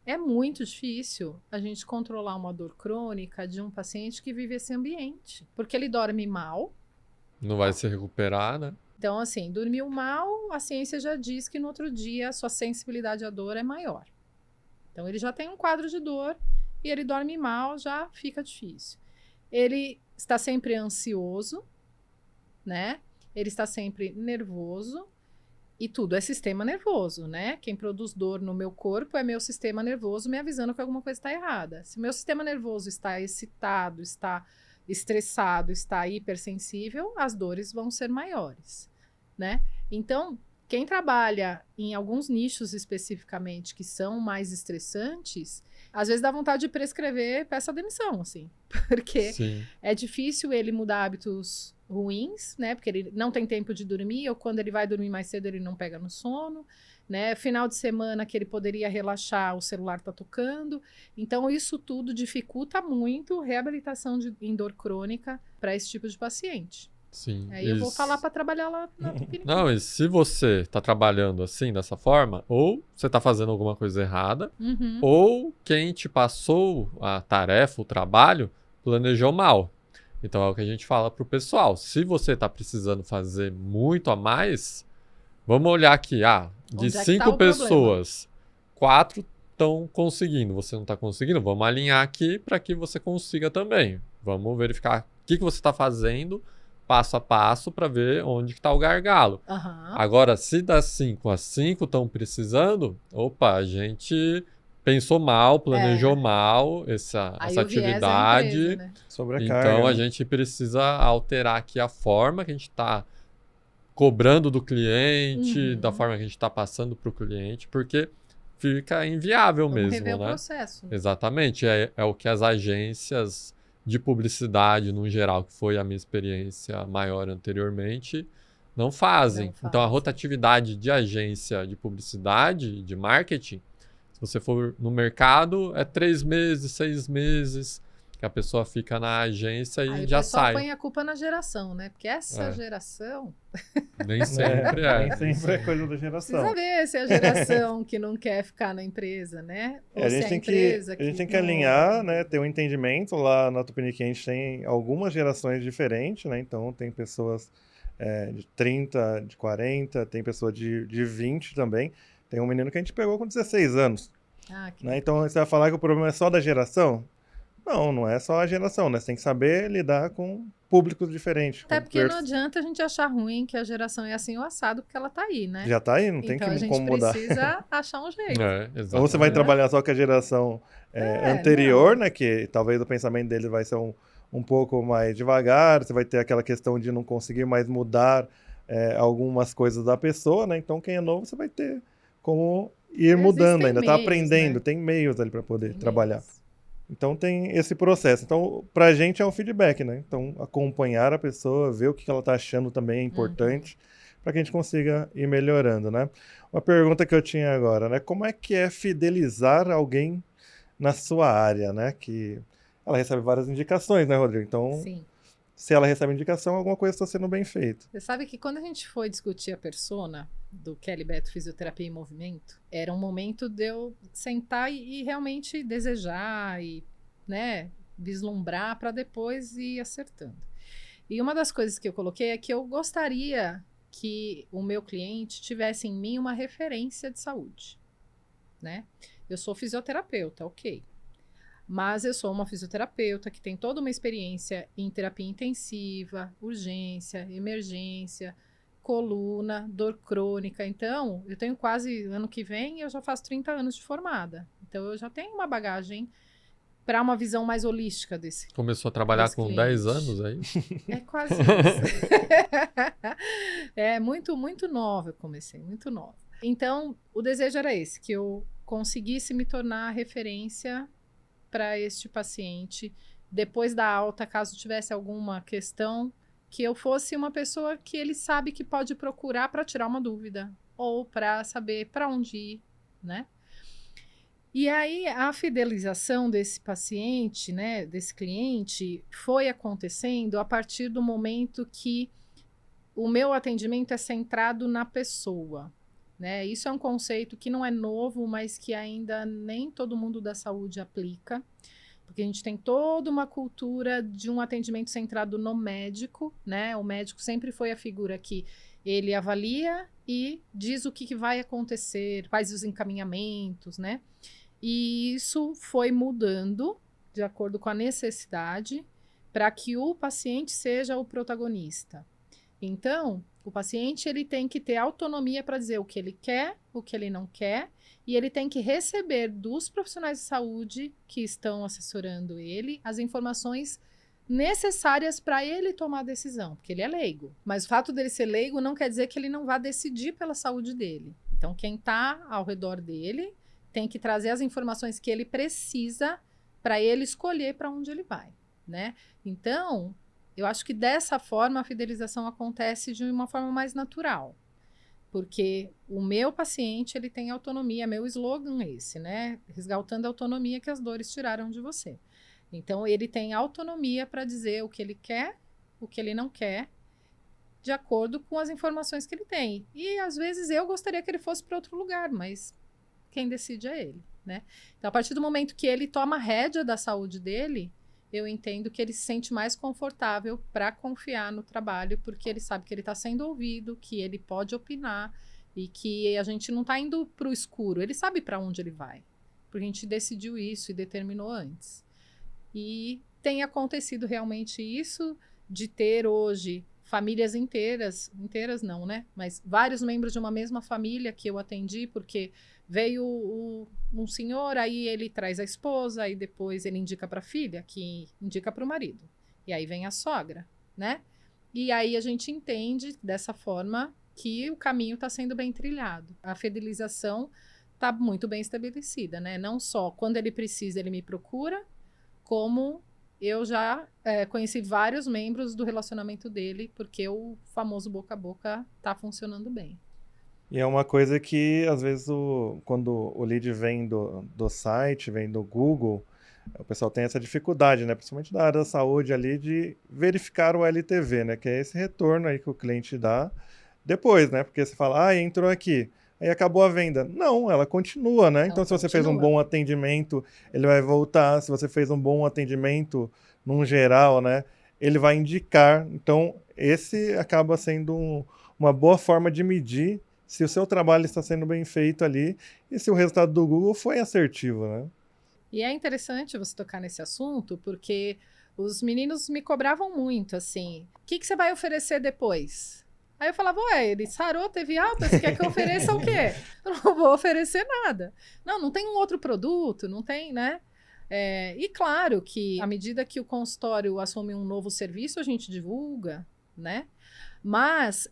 é muito difícil a gente controlar uma dor crônica de um paciente que vive esse ambiente. Porque ele dorme mal. Não vai se recuperar, né? Então, assim, dormiu mal, a ciência já diz que no outro dia a sua sensibilidade à dor é maior. Então, ele já tem um quadro de dor e ele dorme mal, já fica difícil. Ele está sempre ansioso, né? Ele está sempre nervoso e tudo é sistema nervoso, né? Quem produz dor no meu corpo é meu sistema nervoso me avisando que alguma coisa está errada. Se meu sistema nervoso está excitado, está estressado, está hipersensível, as dores vão ser maiores, né? Então, quem trabalha em alguns nichos especificamente que são mais estressantes, às vezes dá vontade de prescrever peça demissão, assim, porque Sim. é difícil ele mudar hábitos ruins, né? Porque ele não tem tempo de dormir, ou quando ele vai dormir mais cedo, ele não pega no sono, né? Final de semana que ele poderia relaxar, o celular tá tocando. Então, isso tudo dificulta muito a reabilitação em dor crônica para esse tipo de paciente. Sim. Aí eu vou falar para trabalhar lá na Tupiniquim. Não, e se você está trabalhando assim, dessa forma, ou você está fazendo alguma coisa errada, ou quem te passou a tarefa, o trabalho, planejou mal. Então é o que a gente fala pro pessoal. Se você está precisando fazer muito a mais, vamos olhar aqui. De Onde é que 5 tá o pessoas, 4 estão conseguindo. Você não está conseguindo? Vamos alinhar aqui para que você consiga também. Vamos verificar o que você está fazendo passo a passo para ver onde está o gargalo. Agora, se das 5 as 5 estão precisando, opa, a gente pensou mal, planejou mal essa atividade. Empresa, né? Sobrecarga, então, a né? gente precisa alterar aqui a forma que a gente está cobrando do cliente, da forma que a gente está passando para o cliente, porque fica inviável Vamos mesmo, rever né? o processo. Exatamente. É o que as agências de publicidade, no geral, que foi a minha experiência maior anteriormente, não fazem. Então, a rotatividade de agência de publicidade, de marketing, se você for no mercado, é 3 meses, 6 meses, que a pessoa fica na agência e já sai. O pessoal põe a culpa na geração, né? Porque essa geração... Nem sempre é. Nem sempre é coisa da geração. Precisa ver se é a geração que não quer ficar na empresa, né? Ou a se gente é a tem empresa que, a gente tem que não... alinhar, né? Ter um entendimento. Lá na Tupiniquim a gente tem algumas gerações diferentes, né? Então tem pessoas de 30, de 40, tem pessoa de 20 também. Tem um menino que a gente pegou com 16 anos. Né? Então você vai falar que o problema é só da geração? Não, não é só a geração, né? Você tem que saber lidar com públicos diferentes. Até porque não adianta a gente achar ruim que a geração é assim ou assado, porque ela tá aí, né? Já tá aí, não tem então, como mudar. a gente precisa achar um jeito. Ou você vai trabalhar só com a geração anterior, né? Que talvez o pensamento dele vai ser um pouco mais devagar, você vai ter aquela questão de não conseguir mais mudar algumas coisas da pessoa, né? Então, quem é novo, você vai ter como ir mudando ainda, tá aprendendo, né? Tem meios ali para poder trabalhar. Então tem esse processo. Então, pra gente é um feedback, né? Então, acompanhar a pessoa, ver o que ela tá achando também é importante para que a gente consiga ir melhorando, né? Uma pergunta que eu tinha agora, né? Como é que é fidelizar alguém na sua área, né? Que ela recebe várias indicações, né, Rodrigo? Então, se ela recebe indicação, alguma coisa está sendo bem feita. Você sabe que quando a gente foi discutir a persona do Kelly Beto Fisioterapia em Movimento, era um momento de eu sentar e realmente desejar e, né, vislumbrar para depois ir acertando. E uma das coisas que eu coloquei é que eu gostaria que o meu cliente tivesse em mim uma referência de saúde, né? Eu sou fisioterapeuta, ok. Mas eu sou uma fisioterapeuta que tem toda uma experiência em terapia intensiva, urgência, emergência, coluna, dor crônica. Então, eu tenho quase, ano que vem, eu já faço 30 anos de formada. Então, eu já tenho uma bagagem para uma visão mais holística desse. Começou a trabalhar com cliente. 10 anos aí? É quase isso. Muito nova eu comecei, muito nova. Então, o desejo era esse, que eu conseguisse me tornar a referência para este paciente, depois da alta, caso tivesse alguma questão, que eu fosse uma pessoa que ele sabe que pode procurar para tirar uma dúvida, ou para saber para onde ir, né? E aí, a fidelização desse paciente, né, desse cliente, foi acontecendo a partir do momento que o meu atendimento é centrado na pessoa, né? Isso é um conceito que não é novo, mas que ainda nem todo mundo da saúde aplica, porque a gente tem toda uma cultura de um atendimento centrado no médico, né? O médico sempre foi a figura que ele avalia e diz o que vai acontecer, faz os encaminhamentos, né? E isso foi mudando de acordo com a necessidade para que o paciente seja o protagonista. Então, o paciente ele tem que ter autonomia para dizer o que ele quer, o que ele não quer, e ele tem que receber dos profissionais de saúde que estão assessorando ele as informações necessárias para ele tomar a decisão, porque ele é leigo. Mas o fato dele ser leigo não quer dizer que ele não vá decidir pela saúde dele. Então, quem está ao redor dele tem que trazer as informações que ele precisa para ele escolher para onde ele vai, né? Então, eu acho que dessa forma a fidelização acontece de uma forma mais natural. Porque o meu paciente, ele tem autonomia, meu slogan é esse, né? Resgatando a autonomia que as dores tiraram de você. Então, ele tem autonomia para dizer o que ele quer, o que ele não quer, de acordo com as informações que ele tem. E, às vezes, eu gostaria que ele fosse para outro lugar, mas quem decide é ele, né? Então, a partir do momento que ele toma a rédea da saúde dele, eu entendo que ele se sente mais confortável para confiar no trabalho, porque ele sabe que ele está sendo ouvido, que ele pode opinar e que a gente não está indo para o escuro. Ele sabe para onde ele vai, porque a gente decidiu isso e determinou antes. E tem acontecido realmente isso, de ter hoje famílias inteiras não, né? Mas vários membros de uma mesma família que eu atendi, porque veio um senhor, aí ele traz a esposa, aí depois ele indica para a filha, que indica para o marido. E aí vem a sogra, né? E aí a gente entende dessa forma que o caminho está sendo bem trilhado. A fidelização está muito bem estabelecida, né? Não só quando ele precisa, ele me procura, como eu já conheci vários membros do relacionamento dele, porque o famoso boca a boca está funcionando bem. E é uma coisa que, às vezes, quando o lead vem do site, vem do Google, o pessoal tem essa dificuldade, né? Principalmente da área da saúde ali, de verificar o LTV, né? Que é esse retorno aí que o cliente dá depois, né? Porque você fala, entrou aqui, aí acabou a venda. Não, ela continua, né? Então, se você fez um bom atendimento, ele vai voltar. Se você fez um bom atendimento, num geral, né? Ele vai indicar. Então, esse acaba sendo uma boa forma de medir se o seu trabalho está sendo bem feito ali e se o resultado do Google foi assertivo, né? E é interessante você tocar nesse assunto, porque os meninos me cobravam muito, assim, o que você vai oferecer depois? Aí eu falava, ele sarou, teve alta, você quer que eu ofereça o quê? Eu não vou oferecer nada. Não tem um outro produto, não tem, né? E claro que, à medida que o consultório assume um novo serviço, a gente divulga, né? Mas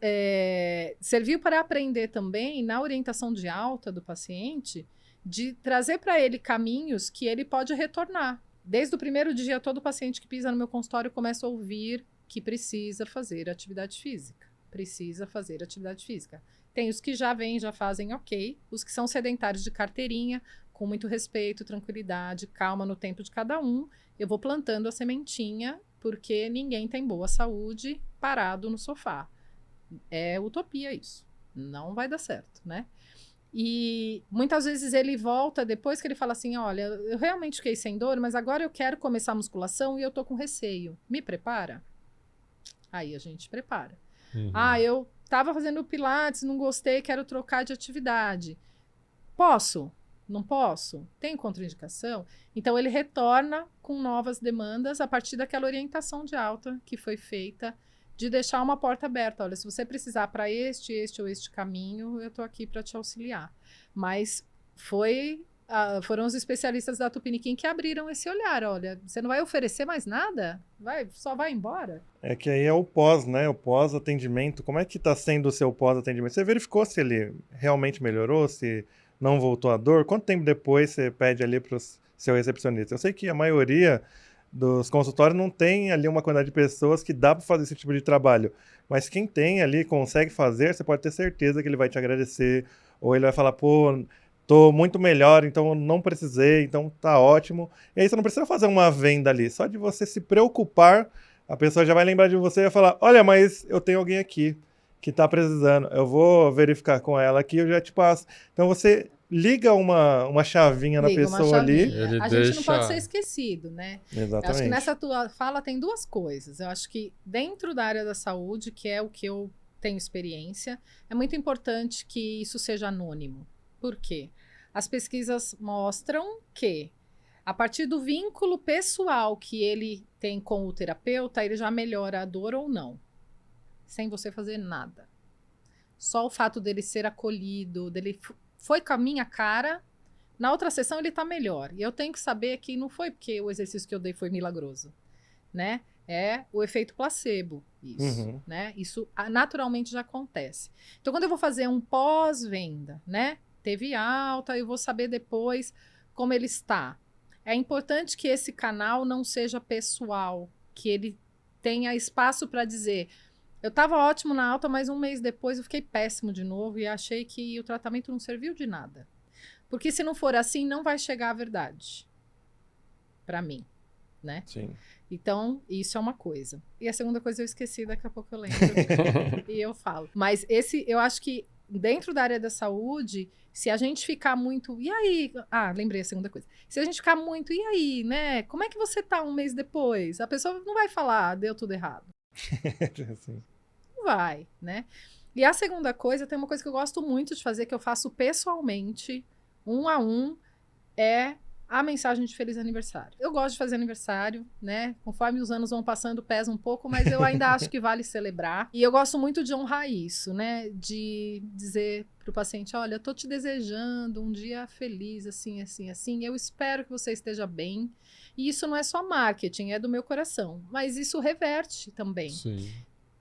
serviu para aprender também, na orientação de alta do paciente, de trazer para ele caminhos que ele pode retornar. Desde o primeiro dia, todo paciente que pisa no meu consultório começa a ouvir que precisa fazer atividade física. Precisa fazer atividade física. Tem os que já vêm, já fazem ok. Os que são sedentários de carteirinha, com muito respeito, tranquilidade, calma no tempo de cada um. Eu vou plantando a sementinha, porque ninguém tem boa saúde parado no sofá. É utopia isso. Não vai dar certo, né? E muitas vezes ele volta depois que ele fala assim, olha, eu realmente fiquei sem dor, mas agora eu quero começar a musculação e eu tô com receio. Me prepara? Aí a gente prepara. Eu tava fazendo pilates, não gostei, quero trocar de atividade. Posso? Não posso? Tem contraindicação? Então, ele retorna com novas demandas a partir daquela orientação de alta que foi feita, de deixar uma porta aberta. Olha, se você precisar para este ou este caminho, eu estou aqui para te auxiliar. Mas foram os especialistas da Tupiniquim que abriram esse olhar. Olha, você não vai oferecer mais nada? Só vai embora? É que aí é o pós, né? O pós-atendimento. Como é que está sendo o seu pós-atendimento? Você verificou se ele realmente melhorou, se não voltou a dor? Quanto tempo depois você pede ali para o seu recepcionista? Eu sei que a maioria dos consultórios não tem ali uma quantidade de pessoas que dá para fazer esse tipo de trabalho. Mas quem tem ali, consegue fazer, você pode ter certeza que ele vai te agradecer. Ou ele vai falar, pô, tô muito melhor, então não precisei, então tá ótimo. E aí você não precisa fazer uma venda ali. Só de você se preocupar, a pessoa já vai lembrar de você e vai falar, olha, mas eu tenho alguém aqui que tá precisando. Eu vou verificar com ela aqui, eu já te passo. Então você liga uma chavinha na pessoa ali. Gente não pode ser esquecido, né? Exatamente. Eu acho que nessa tua fala tem duas coisas. Eu acho que dentro da área da saúde, que é o que eu tenho experiência, é muito importante que isso seja anônimo. Por quê? As pesquisas mostram que, a partir do vínculo pessoal que ele tem com o terapeuta, ele já melhora a dor ou não, sem você fazer nada. Só o fato dele ser acolhido, dele foi com a minha cara, na outra sessão ele tá melhor. E eu tenho que saber que não foi porque o exercício que eu dei foi milagroso, né? É o efeito placebo, isso, né? Isso naturalmente já acontece. Então, quando eu vou fazer um pós-venda, né? Teve alta, eu vou saber depois como ele está. É importante que esse canal não seja pessoal, que ele tenha espaço para dizer: eu estava ótimo na alta, mas um mês depois eu fiquei péssimo de novo e achei que o tratamento não serviu de nada. Porque se não for assim, não vai chegar a verdade para mim, né? Sim. Então, isso é uma coisa. E a segunda coisa eu esqueci, daqui a pouco eu lembro e eu falo. Mas eu acho que dentro da área da saúde, se a gente ficar muito, e aí? Ah, lembrei a segunda coisa. Se a gente ficar muito, e aí, né? Como é que você tá um mês depois? A pessoa não vai falar, deu tudo errado. Sim. Não vai, né? E a segunda coisa, tem uma coisa que eu gosto muito de fazer, que eu faço pessoalmente, 1 a 1, é a mensagem de feliz aniversário. Eu gosto de fazer aniversário, né? Conforme os anos vão passando, pesa um pouco, mas eu ainda acho que vale celebrar. E eu gosto muito de honrar isso, né? De dizer para o paciente: olha, eu tô te desejando um dia feliz, assim, assim, assim. Eu espero que você esteja bem. E isso não é só marketing, é do meu coração. Mas isso reverte também. Sim.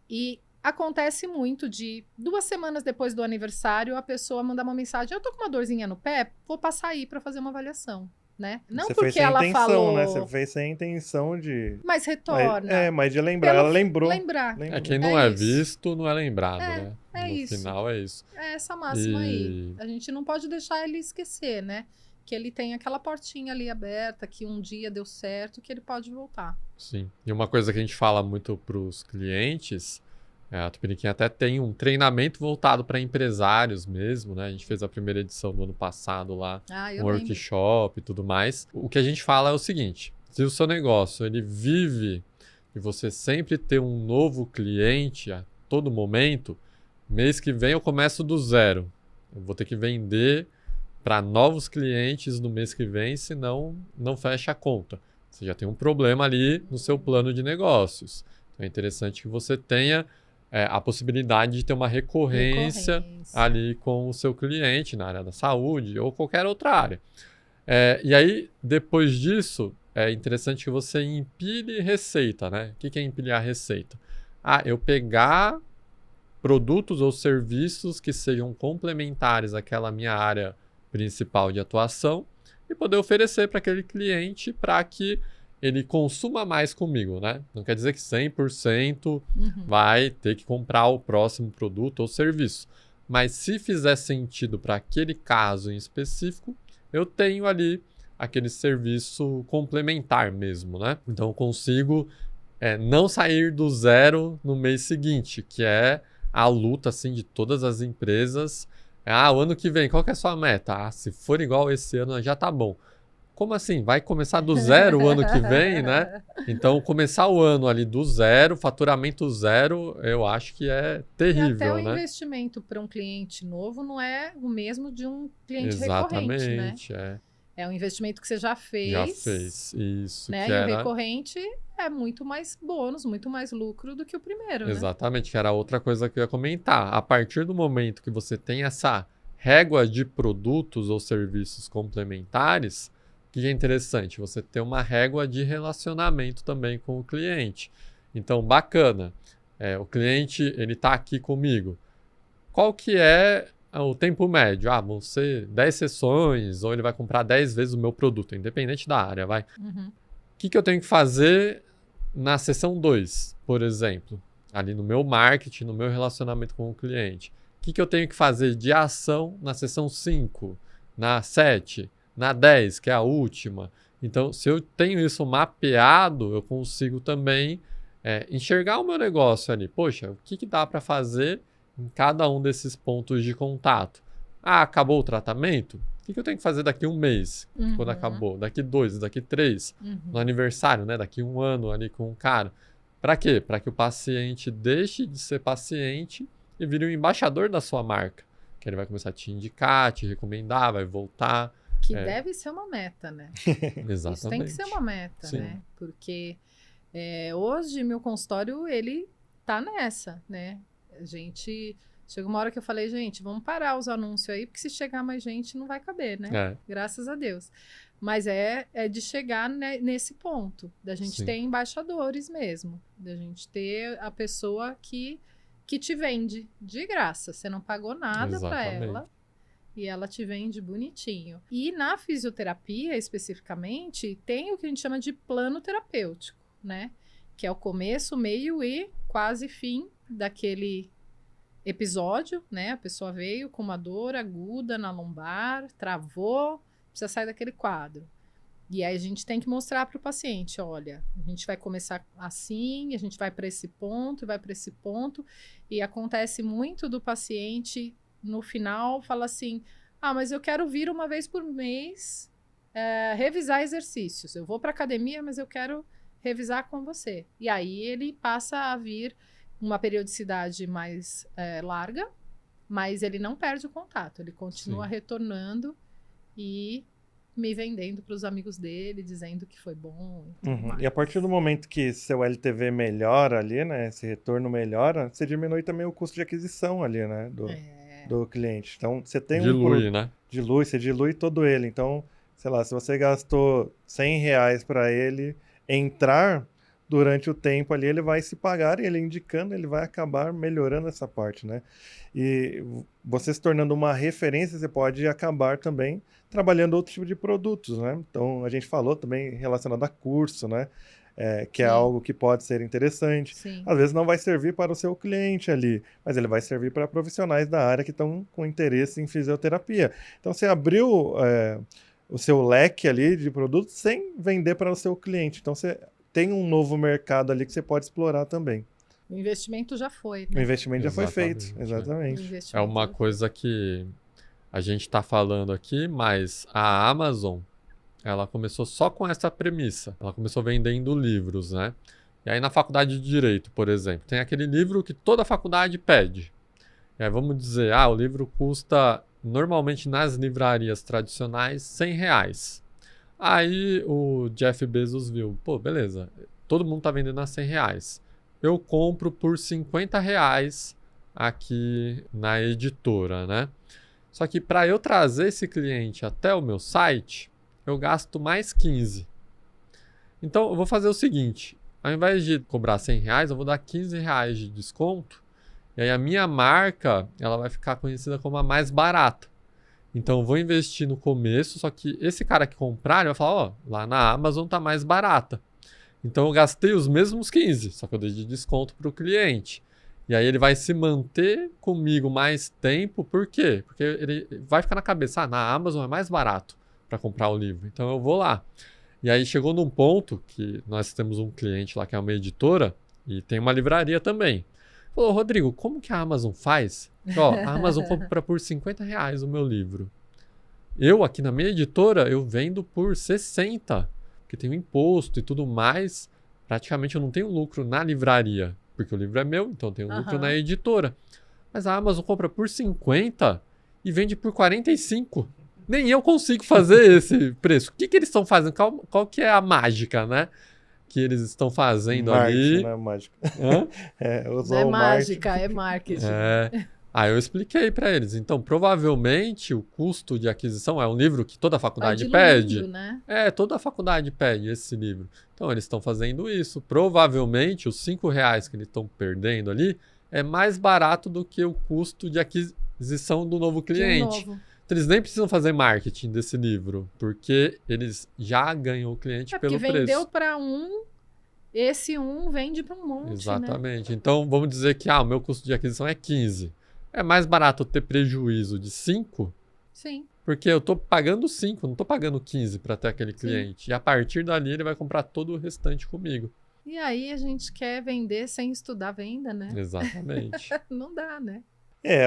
E acontece muito de 2 semanas depois do aniversário, a pessoa mandar uma mensagem: eu tô com uma dorzinha no pé, vou passar aí para fazer uma avaliação. Né? Não Você porque fez sem ela intenção, falou, né? Você fez sem intenção de... mas retorna. Mas de lembrar. Ela lembrou. Lembrar. É, quem não é isso. visto não é lembrado, É, né? é No isso. final é isso. É essa máxima aí. A gente não pode deixar ele esquecer, né? Que ele tem aquela portinha ali aberta, que um dia deu certo, que ele pode voltar. Sim. E uma coisa que a gente fala muito para os clientes, a Tupiniquim até tem um treinamento voltado para empresários mesmo, né? A gente fez a primeira edição do ano passado lá, um workshop e tudo mais. O que a gente fala é o seguinte: se o seu negócio ele vive e você sempre ter um novo cliente a todo momento, mês que vem eu começo do zero. Eu vou ter que vender para novos clientes no mês que vem, senão não fecha a conta. Você já tem um problema ali no seu plano de negócios. Então é interessante que você tenha a possibilidade de ter uma recorrência ali com o seu cliente na área da saúde ou qualquer outra área. E aí, depois disso, é interessante que você empilhe receita, né? O que é empilhar receita? Eu pegar produtos ou serviços que sejam complementares àquela minha área principal de atuação e poder oferecer para aquele cliente para que ele consuma mais comigo, né? Não quer dizer que 100% vai ter que comprar o próximo produto ou serviço. Mas se fizer sentido para aquele caso em específico, eu tenho ali aquele serviço complementar mesmo, né? Então eu consigo não sair do zero no mês seguinte, que é a luta assim, de todas as empresas. O ano que vem, qual que é a sua meta? Se for igual esse ano, já tá bom. Como assim? Vai começar do zero o ano que vem, né? Então, começar o ano ali do zero, faturamento zero, eu acho que é terrível, e até o né? investimento para um cliente novo não é o mesmo de um cliente Exatamente, recorrente, né? É um investimento que você já fez. Já fez, isso. Né? Que e era... o recorrente é muito mais bônus, muito mais lucro do que o primeiro, Exatamente, que era outra coisa que eu ia comentar. A partir do momento que você tem essa régua de produtos ou serviços complementares, que é interessante, você ter uma régua de relacionamento também com o cliente. Então, bacana, o cliente ele está aqui comigo. Qual que é o tempo médio? Vão ser 10 sessões, ou ele vai comprar 10 vezes o meu produto, independente da área, vai. O que eu tenho que fazer na sessão 2, por exemplo? Ali no meu marketing, no meu relacionamento com o cliente. O que eu tenho que fazer de ação na sessão 5, na 7, na 10, que é a última? Então, se eu tenho isso mapeado, eu consigo também enxergar o meu negócio ali. Poxa, o que dá para fazer em cada um desses pontos de contato? Acabou o tratamento? O que eu tenho que fazer daqui 1 mês, quando acabou? Daqui 2, daqui 3, no aniversário, né? Daqui 1 ano ali com o cara. Para quê? Para que o paciente deixe de ser paciente e vire um embaixador da sua marca. Que ele vai começar a te indicar, te recomendar, vai voltar. Que deve ser uma meta, né? Exatamente. Isso tem que ser uma meta, Sim. né? Porque hoje meu consultório, ele tá nessa, né? A gente Chegou uma hora que eu falei, gente, vamos parar os anúncios aí, porque se chegar mais gente não vai caber, né? Graças a Deus. Mas é de chegar nesse ponto, da gente ter embaixadores mesmo, da gente ter a pessoa que te vende de graça. Você não pagou nada para ela e ela te vende bonitinho. E na fisioterapia, especificamente, tem o que a gente chama de plano terapêutico, né? Que é o começo, meio e quase fim daquele episódio, né? A pessoa veio com uma dor aguda na lombar, travou, precisa sair daquele quadro. E aí a gente tem que mostrar para o paciente, olha, a gente vai começar assim, a gente vai para esse ponto, vai para esse ponto, e acontece muito do paciente, no final, fala assim, mas eu quero vir uma vez por mês revisar exercícios. Eu vou para academia, mas eu quero revisar com você. E aí ele passa a vir uma periodicidade mais larga, mas ele não perde o contato, ele continua retornando e me vendendo para os amigos dele, dizendo que foi bom. E a partir do momento que seu LTV melhora ali, né, esse retorno melhora, você diminui também o custo de aquisição ali, né, do cliente. Então, você tem né? Você dilui todo ele. Então, sei lá, se você gastou R$100 para ele entrar, durante o tempo ali, ele vai se pagar e ele indicando, ele vai acabar melhorando essa parte, né? E você se tornando uma referência, você pode acabar também trabalhando outro tipo de produtos, né? Então, a gente falou também relacionado a curso, né? Que é algo que pode ser interessante. Sim. Às vezes não vai servir para o seu cliente ali, mas ele vai servir para profissionais da área que estão com interesse em fisioterapia. Então, você abriu o seu leque ali de produtos sem vender para o seu cliente. Então, você tem um novo mercado ali que você pode explorar também. O investimento já foi, né? O investimento já foi feito, exatamente. É uma coisa que a gente está falando aqui, mas a Amazon, ela começou só com essa premissa. Ela começou vendendo livros, né? E aí na faculdade de Direito, por exemplo, tem aquele livro que toda faculdade pede. E aí vamos dizer, o livro custa, normalmente nas livrarias tradicionais, R$100. Aí o Jeff Bezos viu, pô, beleza, todo mundo tá vendendo a R$100. Eu compro por R$50 aqui na editora, né? Só que para eu trazer esse cliente até o meu site, eu gasto mais 15. Então eu vou fazer o seguinte, ao invés de cobrar R$100, eu vou dar R$15 de desconto, e aí a minha marca, ela vai ficar conhecida como a mais barata. Então, eu vou investir no começo, só que esse cara que comprar, ele vai falar, lá na Amazon tá mais barata. Então, eu gastei os mesmos 15, só que eu dei de desconto para o cliente. E aí, ele vai se manter comigo mais tempo, por quê? Porque ele vai ficar na cabeça, na Amazon é mais barato para comprar o livro, então eu vou lá. E aí, chegou num ponto que nós temos um cliente lá que é uma editora e tem uma livraria também. Falou, Rodrigo, como que a Amazon faz? A Amazon compra por R$50 o meu livro. Eu, aqui na minha editora, eu vendo por 60, porque tem o imposto e tudo mais. Praticamente eu não tenho lucro na livraria, porque o livro é meu, então eu tenho lucro na editora. Mas a Amazon compra por 50 e vende por 45. Nem eu consigo fazer esse preço. O que eles estão fazendo? Qual que é a mágica, né? Que eles estão fazendo ali. Não é mágica. Não é mágica, é marketing. Aí eu expliquei para eles. Então, provavelmente, o custo de aquisição é um livro que toda faculdade pede. Né? Toda faculdade pede esse livro. Então, eles estão fazendo isso. Provavelmente, os R$5 que eles estão perdendo ali é mais barato do que o custo de aquisição do novo cliente. Então, eles nem precisam fazer marketing desse livro, porque eles já ganham o cliente pelo preço. Porque vendeu para esse vende para um monte, exatamente. Né? Então, vamos dizer que o meu custo de aquisição é 15. É mais barato ter prejuízo de 5? Sim. Porque eu estou pagando 5, não estou pagando 15 para ter aquele cliente. E a partir dali ele vai comprar todo o restante comigo. E aí a gente quer vender sem estudar venda, né? Exatamente. Não dá, né?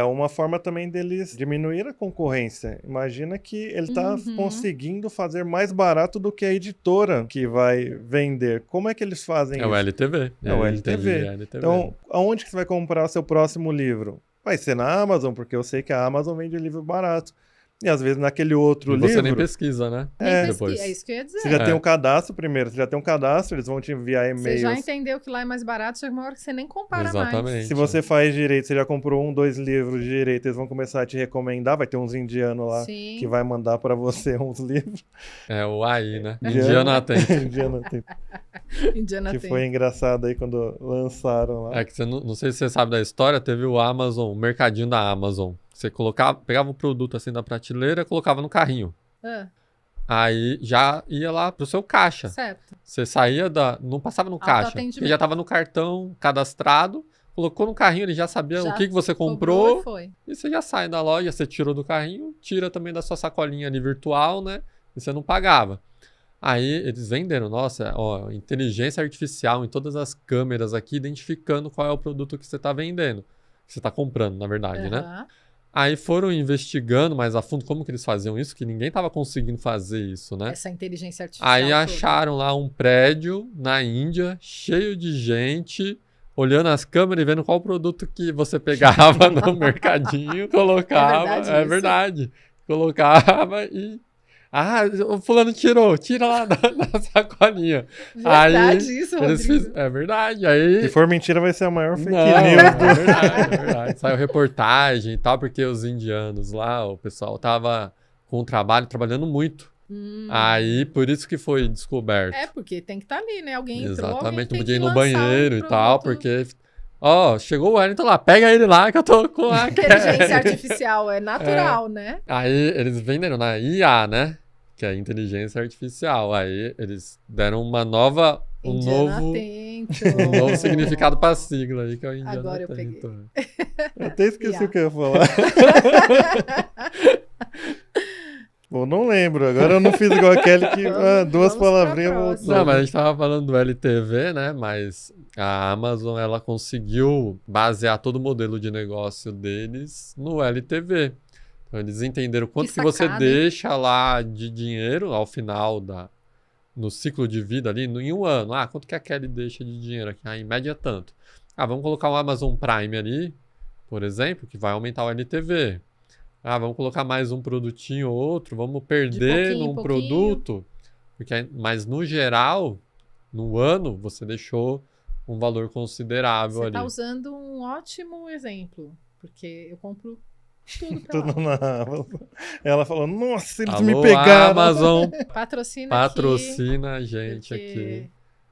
Uma forma também deles diminuir a concorrência. Imagina que ele está conseguindo fazer mais barato do que a editora que vai vender. Como é que eles fazem isso? É o LTV. É o LTV. Então, aonde que você vai comprar o seu próximo livro? Vai ser na Amazon, porque eu sei que a Amazon vende livro barato. E às vezes naquele outro E você nem livro, pesquisa, né? Nem Depois. pesquisa, é isso que eu ia dizer. você já É. tem um cadastro primeiro, você já tem um cadastro, eles vão te enviar Você já e-mails. entendeu que lá é mais barato, chega uma hora que você nem compara mais. Exatamente. Se você faz direito, você já comprou 1, 2 livros de direito, eles vão começar a te recomendar, vai ter uns indianos lá Sim. que vai mandar pra você uns livros. É o AI, né? Indiana- Indiana tem. Indiana tem. Indiana Que tem. foi engraçado aí quando lançaram lá. É que você não sei se você sabe da história, teve o Amazon, o mercadinho da Amazon. Você pegava um produto assim da prateleira, colocava no carrinho. Ah, Aí já ia lá pro seu caixa. certo. Você saía não passava no caixa. Autoatendimento. Porque já tava no cartão cadastrado, colocou no carrinho, ele já sabia Já o que você Cobrou comprou. e foi. E você já sai da loja, você tirou do carrinho, tira também da sua sacolinha ali virtual, né? E você não pagava. Aí eles venderam, nossa, ó, inteligência artificial em todas as câmeras aqui, identificando qual é o produto que você tá vendendo. Que você tá comprando, na verdade, né? Aham. Aí foram investigando mais a fundo como que eles faziam isso, que ninguém tava conseguindo fazer isso, né? Essa inteligência artificial. Aí toda. acharam lá um prédio na Índia, cheio de gente, olhando as câmeras e vendo qual produto que você pegava no mercadinho, colocava. verdade É isso? verdade. Colocava e. Ah, o fulano tirou, tira lá da sacolinha. Verdade Aí, isso, Eles Rodrigo. fiz... É verdade. Aí. Se for mentira, vai ser a maior fake Não, news. é verdade, é verdade. Saiu reportagem e tal, porque os indianos lá, o pessoal tava com o trabalho, trabalhando muito. Aí, por isso que foi descoberto. É, porque tem que estar ali, né? Alguém entrou, alguém Exatamente, tem não podia que ir no lançar banheiro um e tal, produto. porque... Ó, chegou o Wellington lá, pega ele lá que eu tô com a... Inteligência artificial é natural, né? Aí eles venderam na IA, né? Que é a inteligência artificial. Aí eles deram uma nova... Um Indiana novo Atento. significado pra sigla aí, que é o Indiana Agora eu Atento. Eu até esqueci IA. o que eu ia falar. Pô, não lembro. Agora eu não fiz igual aquele que duas Vamos pra palavrinhas próxima. voltou. Não, mas a gente tava falando do LTV, né? Mas a Amazon, ela conseguiu basear todo o modelo de negócio deles no LTV. Então, eles entenderam quanto que você sacada, hein? deixa lá de dinheiro ao final no ciclo de vida ali, em um ano. Ah, quanto que a Kelly deixa de dinheiro aqui? Ah, em média é tanto. Ah, vamos colocar o Amazon Prime ali, por exemplo, que vai aumentar o LTV. Ah, vamos colocar mais um produtinho ou outro, vamos perder pouquinho em num pouquinho. produto. Mas no geral, no ano, você deixou um valor considerável Você ali. tá usando um ótimo exemplo, porque eu compro tudo pra Tudo lá. na Amazon. Ela falou, nossa, eles Alô, me pegaram. Amazon, Patrocina patrocina a aqui, gente porque... aqui.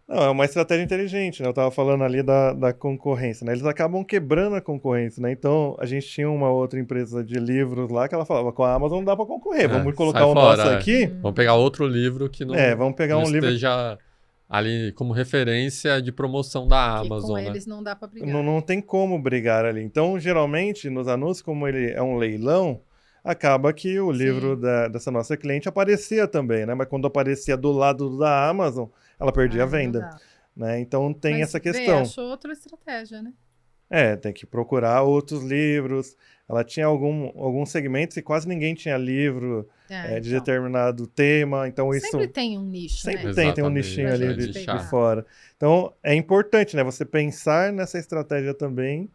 Não, é uma estratégia inteligente, né? Eu tava falando ali da concorrência, né? Eles acabam quebrando a concorrência, né? Então, a gente tinha uma outra empresa de livros lá que ela falava, com a Amazon não dá pra concorrer, vamos colocar sai o fora, nosso aqui. Vamos pegar outro livro que não, Vamos pegar não um livro esteja ali como referência de promoção da que Amazon, com né? eles não dá pra brigar. não tem como brigar ali. Então, geralmente, nos anúncios, como ele é um leilão, acaba que o livro dessa nossa cliente aparecia também, né? Mas quando aparecia do lado da Amazon, ela perdia a Não venda, dá. né? Então, tem Mas, essa vê, questão. achou outra estratégia, né? Tem que procurar outros livros. Ela tinha alguns segmentos e quase ninguém tinha livro de Então. determinado tema. Então, isso Sempre tem um nicho, sempre né? tem um Exatamente, nichinho pra ali gente de pegar. fora. Então, é importante, né? Você pensar nessa estratégia também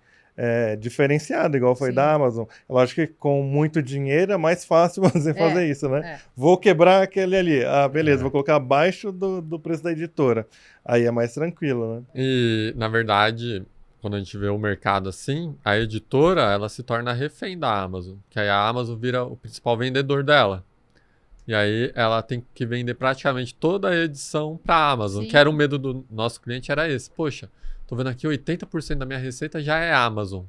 diferenciada, igual foi Sim. da Amazon. É lógico que com muito dinheiro é mais fácil você fazer isso, né? É. Vou quebrar aquele ali. Ah, beleza, É. vou colocar abaixo do preço da editora. Aí é mais tranquilo, né? E, na verdade, quando a gente vê o mercado assim, a editora, ela se torna refém da Amazon. Que aí a Amazon vira o principal vendedor dela. E aí ela tem que vender praticamente toda a edição para a Amazon. Sim. Que era o medo do nosso cliente, era esse. Poxa, tô vendo aqui 80% da minha receita já é Amazon.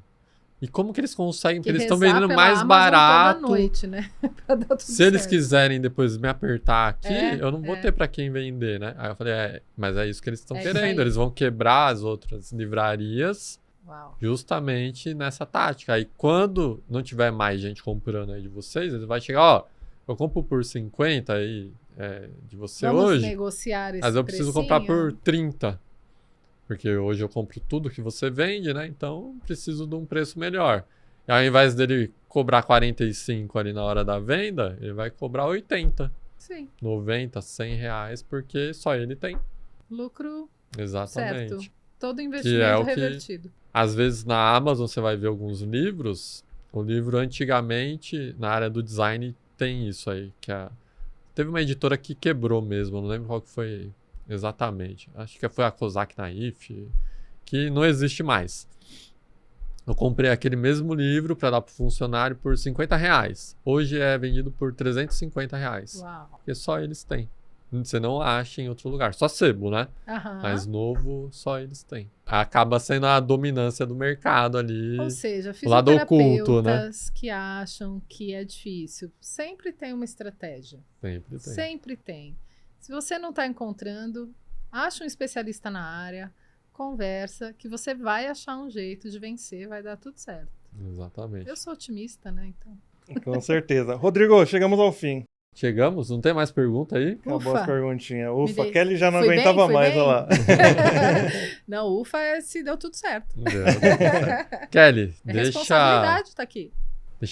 E como que eles conseguem? Porque eles estão rezar vendendo pela mais Amazon barato. toda noite, né? Pra dar tudo Se eles certo. quiserem depois me apertar aqui, eu não vou é. ter para quem vender, né? Aí eu falei, mas é isso que eles estão É isso querendo. aí. Eles vão quebrar as outras livrarias Uau. justamente nessa tática. Aí quando não tiver mais gente comprando aí de vocês, ele vai chegar, ó, eu compro por 50 aí de você Vamos hoje, negociar esse mas eu preciso comprar precinho? por 30. Porque hoje eu compro tudo que você vende, né? Então preciso de um preço melhor. E ao invés dele cobrar 45 ali na hora da venda, ele vai cobrar 80, Sim. 90, 100 reais, porque só ele tem. Lucro Exatamente. certo. Todo Que é investimento o que- revertido. Às vezes na Amazon você vai ver alguns livros. O livro antigamente, na área do design, tem isso aí. Teve uma editora que quebrou mesmo, não lembro qual que foi exatamente. Acho que foi a Kozak Naif, que não existe mais. Eu comprei aquele mesmo livro para dar para o funcionário por R$50. Hoje é vendido por R$350. Uau. Porque só eles têm. Você não acha em outro lugar. Só sebo, né? Aham. Mas novo, só eles têm. Acaba sendo a dominância do mercado ali. Ou seja, o lado oculto, né? fisioterapeutas que acham que é difícil. Sempre tem uma estratégia. Sempre tem. Sempre tem. Se você não está encontrando, acha um especialista na área, conversa, que você vai achar um jeito de vencer, vai dar tudo certo. Exatamente. Eu sou otimista, né? Então. Com certeza. Rodrigo, chegamos ao fim. Chegamos? Não tem mais pergunta aí? Acabou Ufa. as perguntinhas. Ufa, dei- Kelly já não Fui bem? aguentava Fui mais, bem? olha lá. Não, ufa, se deu tudo certo. Kelly, É deixa responsabilidade tá aqui.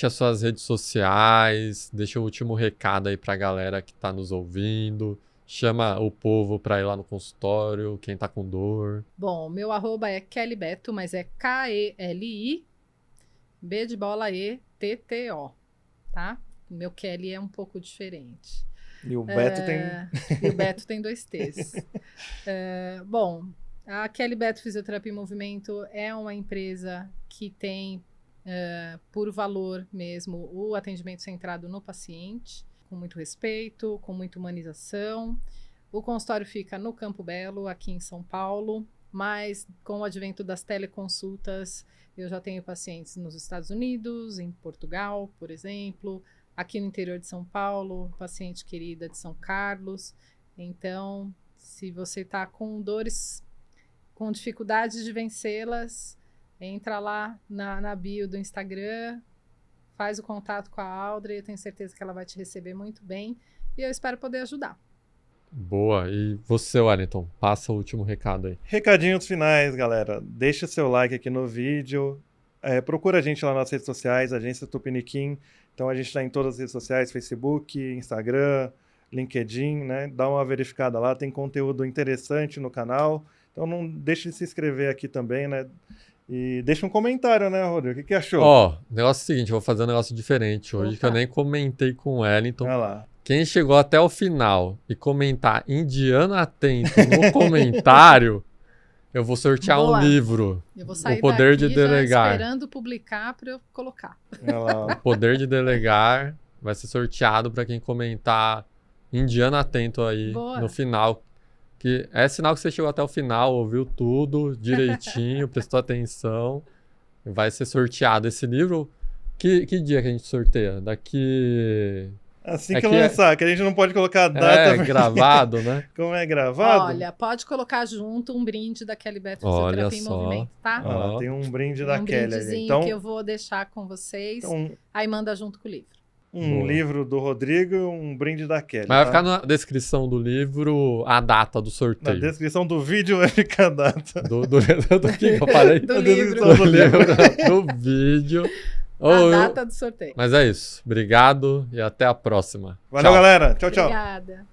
suas redes sociais, deixa o último recado aí pra galera que tá nos ouvindo. Chama o povo pra ir lá no consultório, quem tá com dor. Bom, meu arroba é Kelly Betto, mas é K-E-L-I, B de bola E-T-T-O, tá? O meu Kelly é um pouco diferente. E o Beto tem... E o Beto tem 2 T's. Bom, a Kelly Betto Fisioterapia em Movimento é uma empresa que tem, por valor mesmo, o atendimento centrado no paciente, com muito respeito, com muita humanização. O consultório fica no Campo Belo, aqui em São Paulo, mas com o advento das teleconsultas, eu já tenho pacientes nos Estados Unidos, em Portugal, por exemplo, aqui no interior de São Paulo, paciente querida de São Carlos. Então, se você está com dores, com dificuldades de vencê-las, entra lá na bio do Instagram, faz o contato com a Audrey, eu tenho certeza que ela vai te receber muito bem e eu espero poder ajudar. Boa. E você, Wellington, passa o último recado aí. Recadinhos finais, galera. Deixa seu like aqui no vídeo. Procura a gente lá nas redes sociais, Agência Tupiniquim. Então a gente está em todas as redes sociais, Facebook, Instagram, LinkedIn, né? Dá uma verificada lá, tem conteúdo interessante no canal. Então não deixe de se inscrever aqui também, né? E deixa um comentário, né, Rodrigo? O que achou? Ó, o negócio é o seguinte, eu vou fazer um negócio diferente hoje, Opa. que eu nem comentei com o Wellington. Olha lá. Quem chegou até o final e comentar Indiano Atento no comentário, eu vou sortear Boa. um livro. Eu vou sair O Poder daqui de Delegar. já esperando publicar para eu colocar. Olha lá. O Poder de Delegar vai ser sorteado para quem comentar Indiano Atento aí Boa. no final. Que é sinal que você chegou até o final, ouviu tudo direitinho, prestou atenção. Vai ser sorteado esse livro. Que dia que a gente sorteia? Daqui... Assim É que que é- lançar, que a gente não pode colocar a data. porque- gravado, né? Como é gravado? Olha, pode colocar junto um brinde da Kelly Betto Olha Fisioterapia em só. Movimento, tá? Olha lá, Ó. tem um brinde da Um Kelly ali. brindezinho Então, que eu vou deixar com vocês. Aí manda junto com o livro. um Boa. livro do Rodrigo e um brinde da Kelly. Mas vai tá? ficar na descrição do livro a data do Na sorteio. descrição do vídeo vai ficar a data. Do que eu falei? Do Na livro. descrição do livro. Do vídeo. A data do sorteio. Mas é isso. Obrigado e até a próxima. Valeu, Tchau. galera. Tchau, tchau. Obrigada.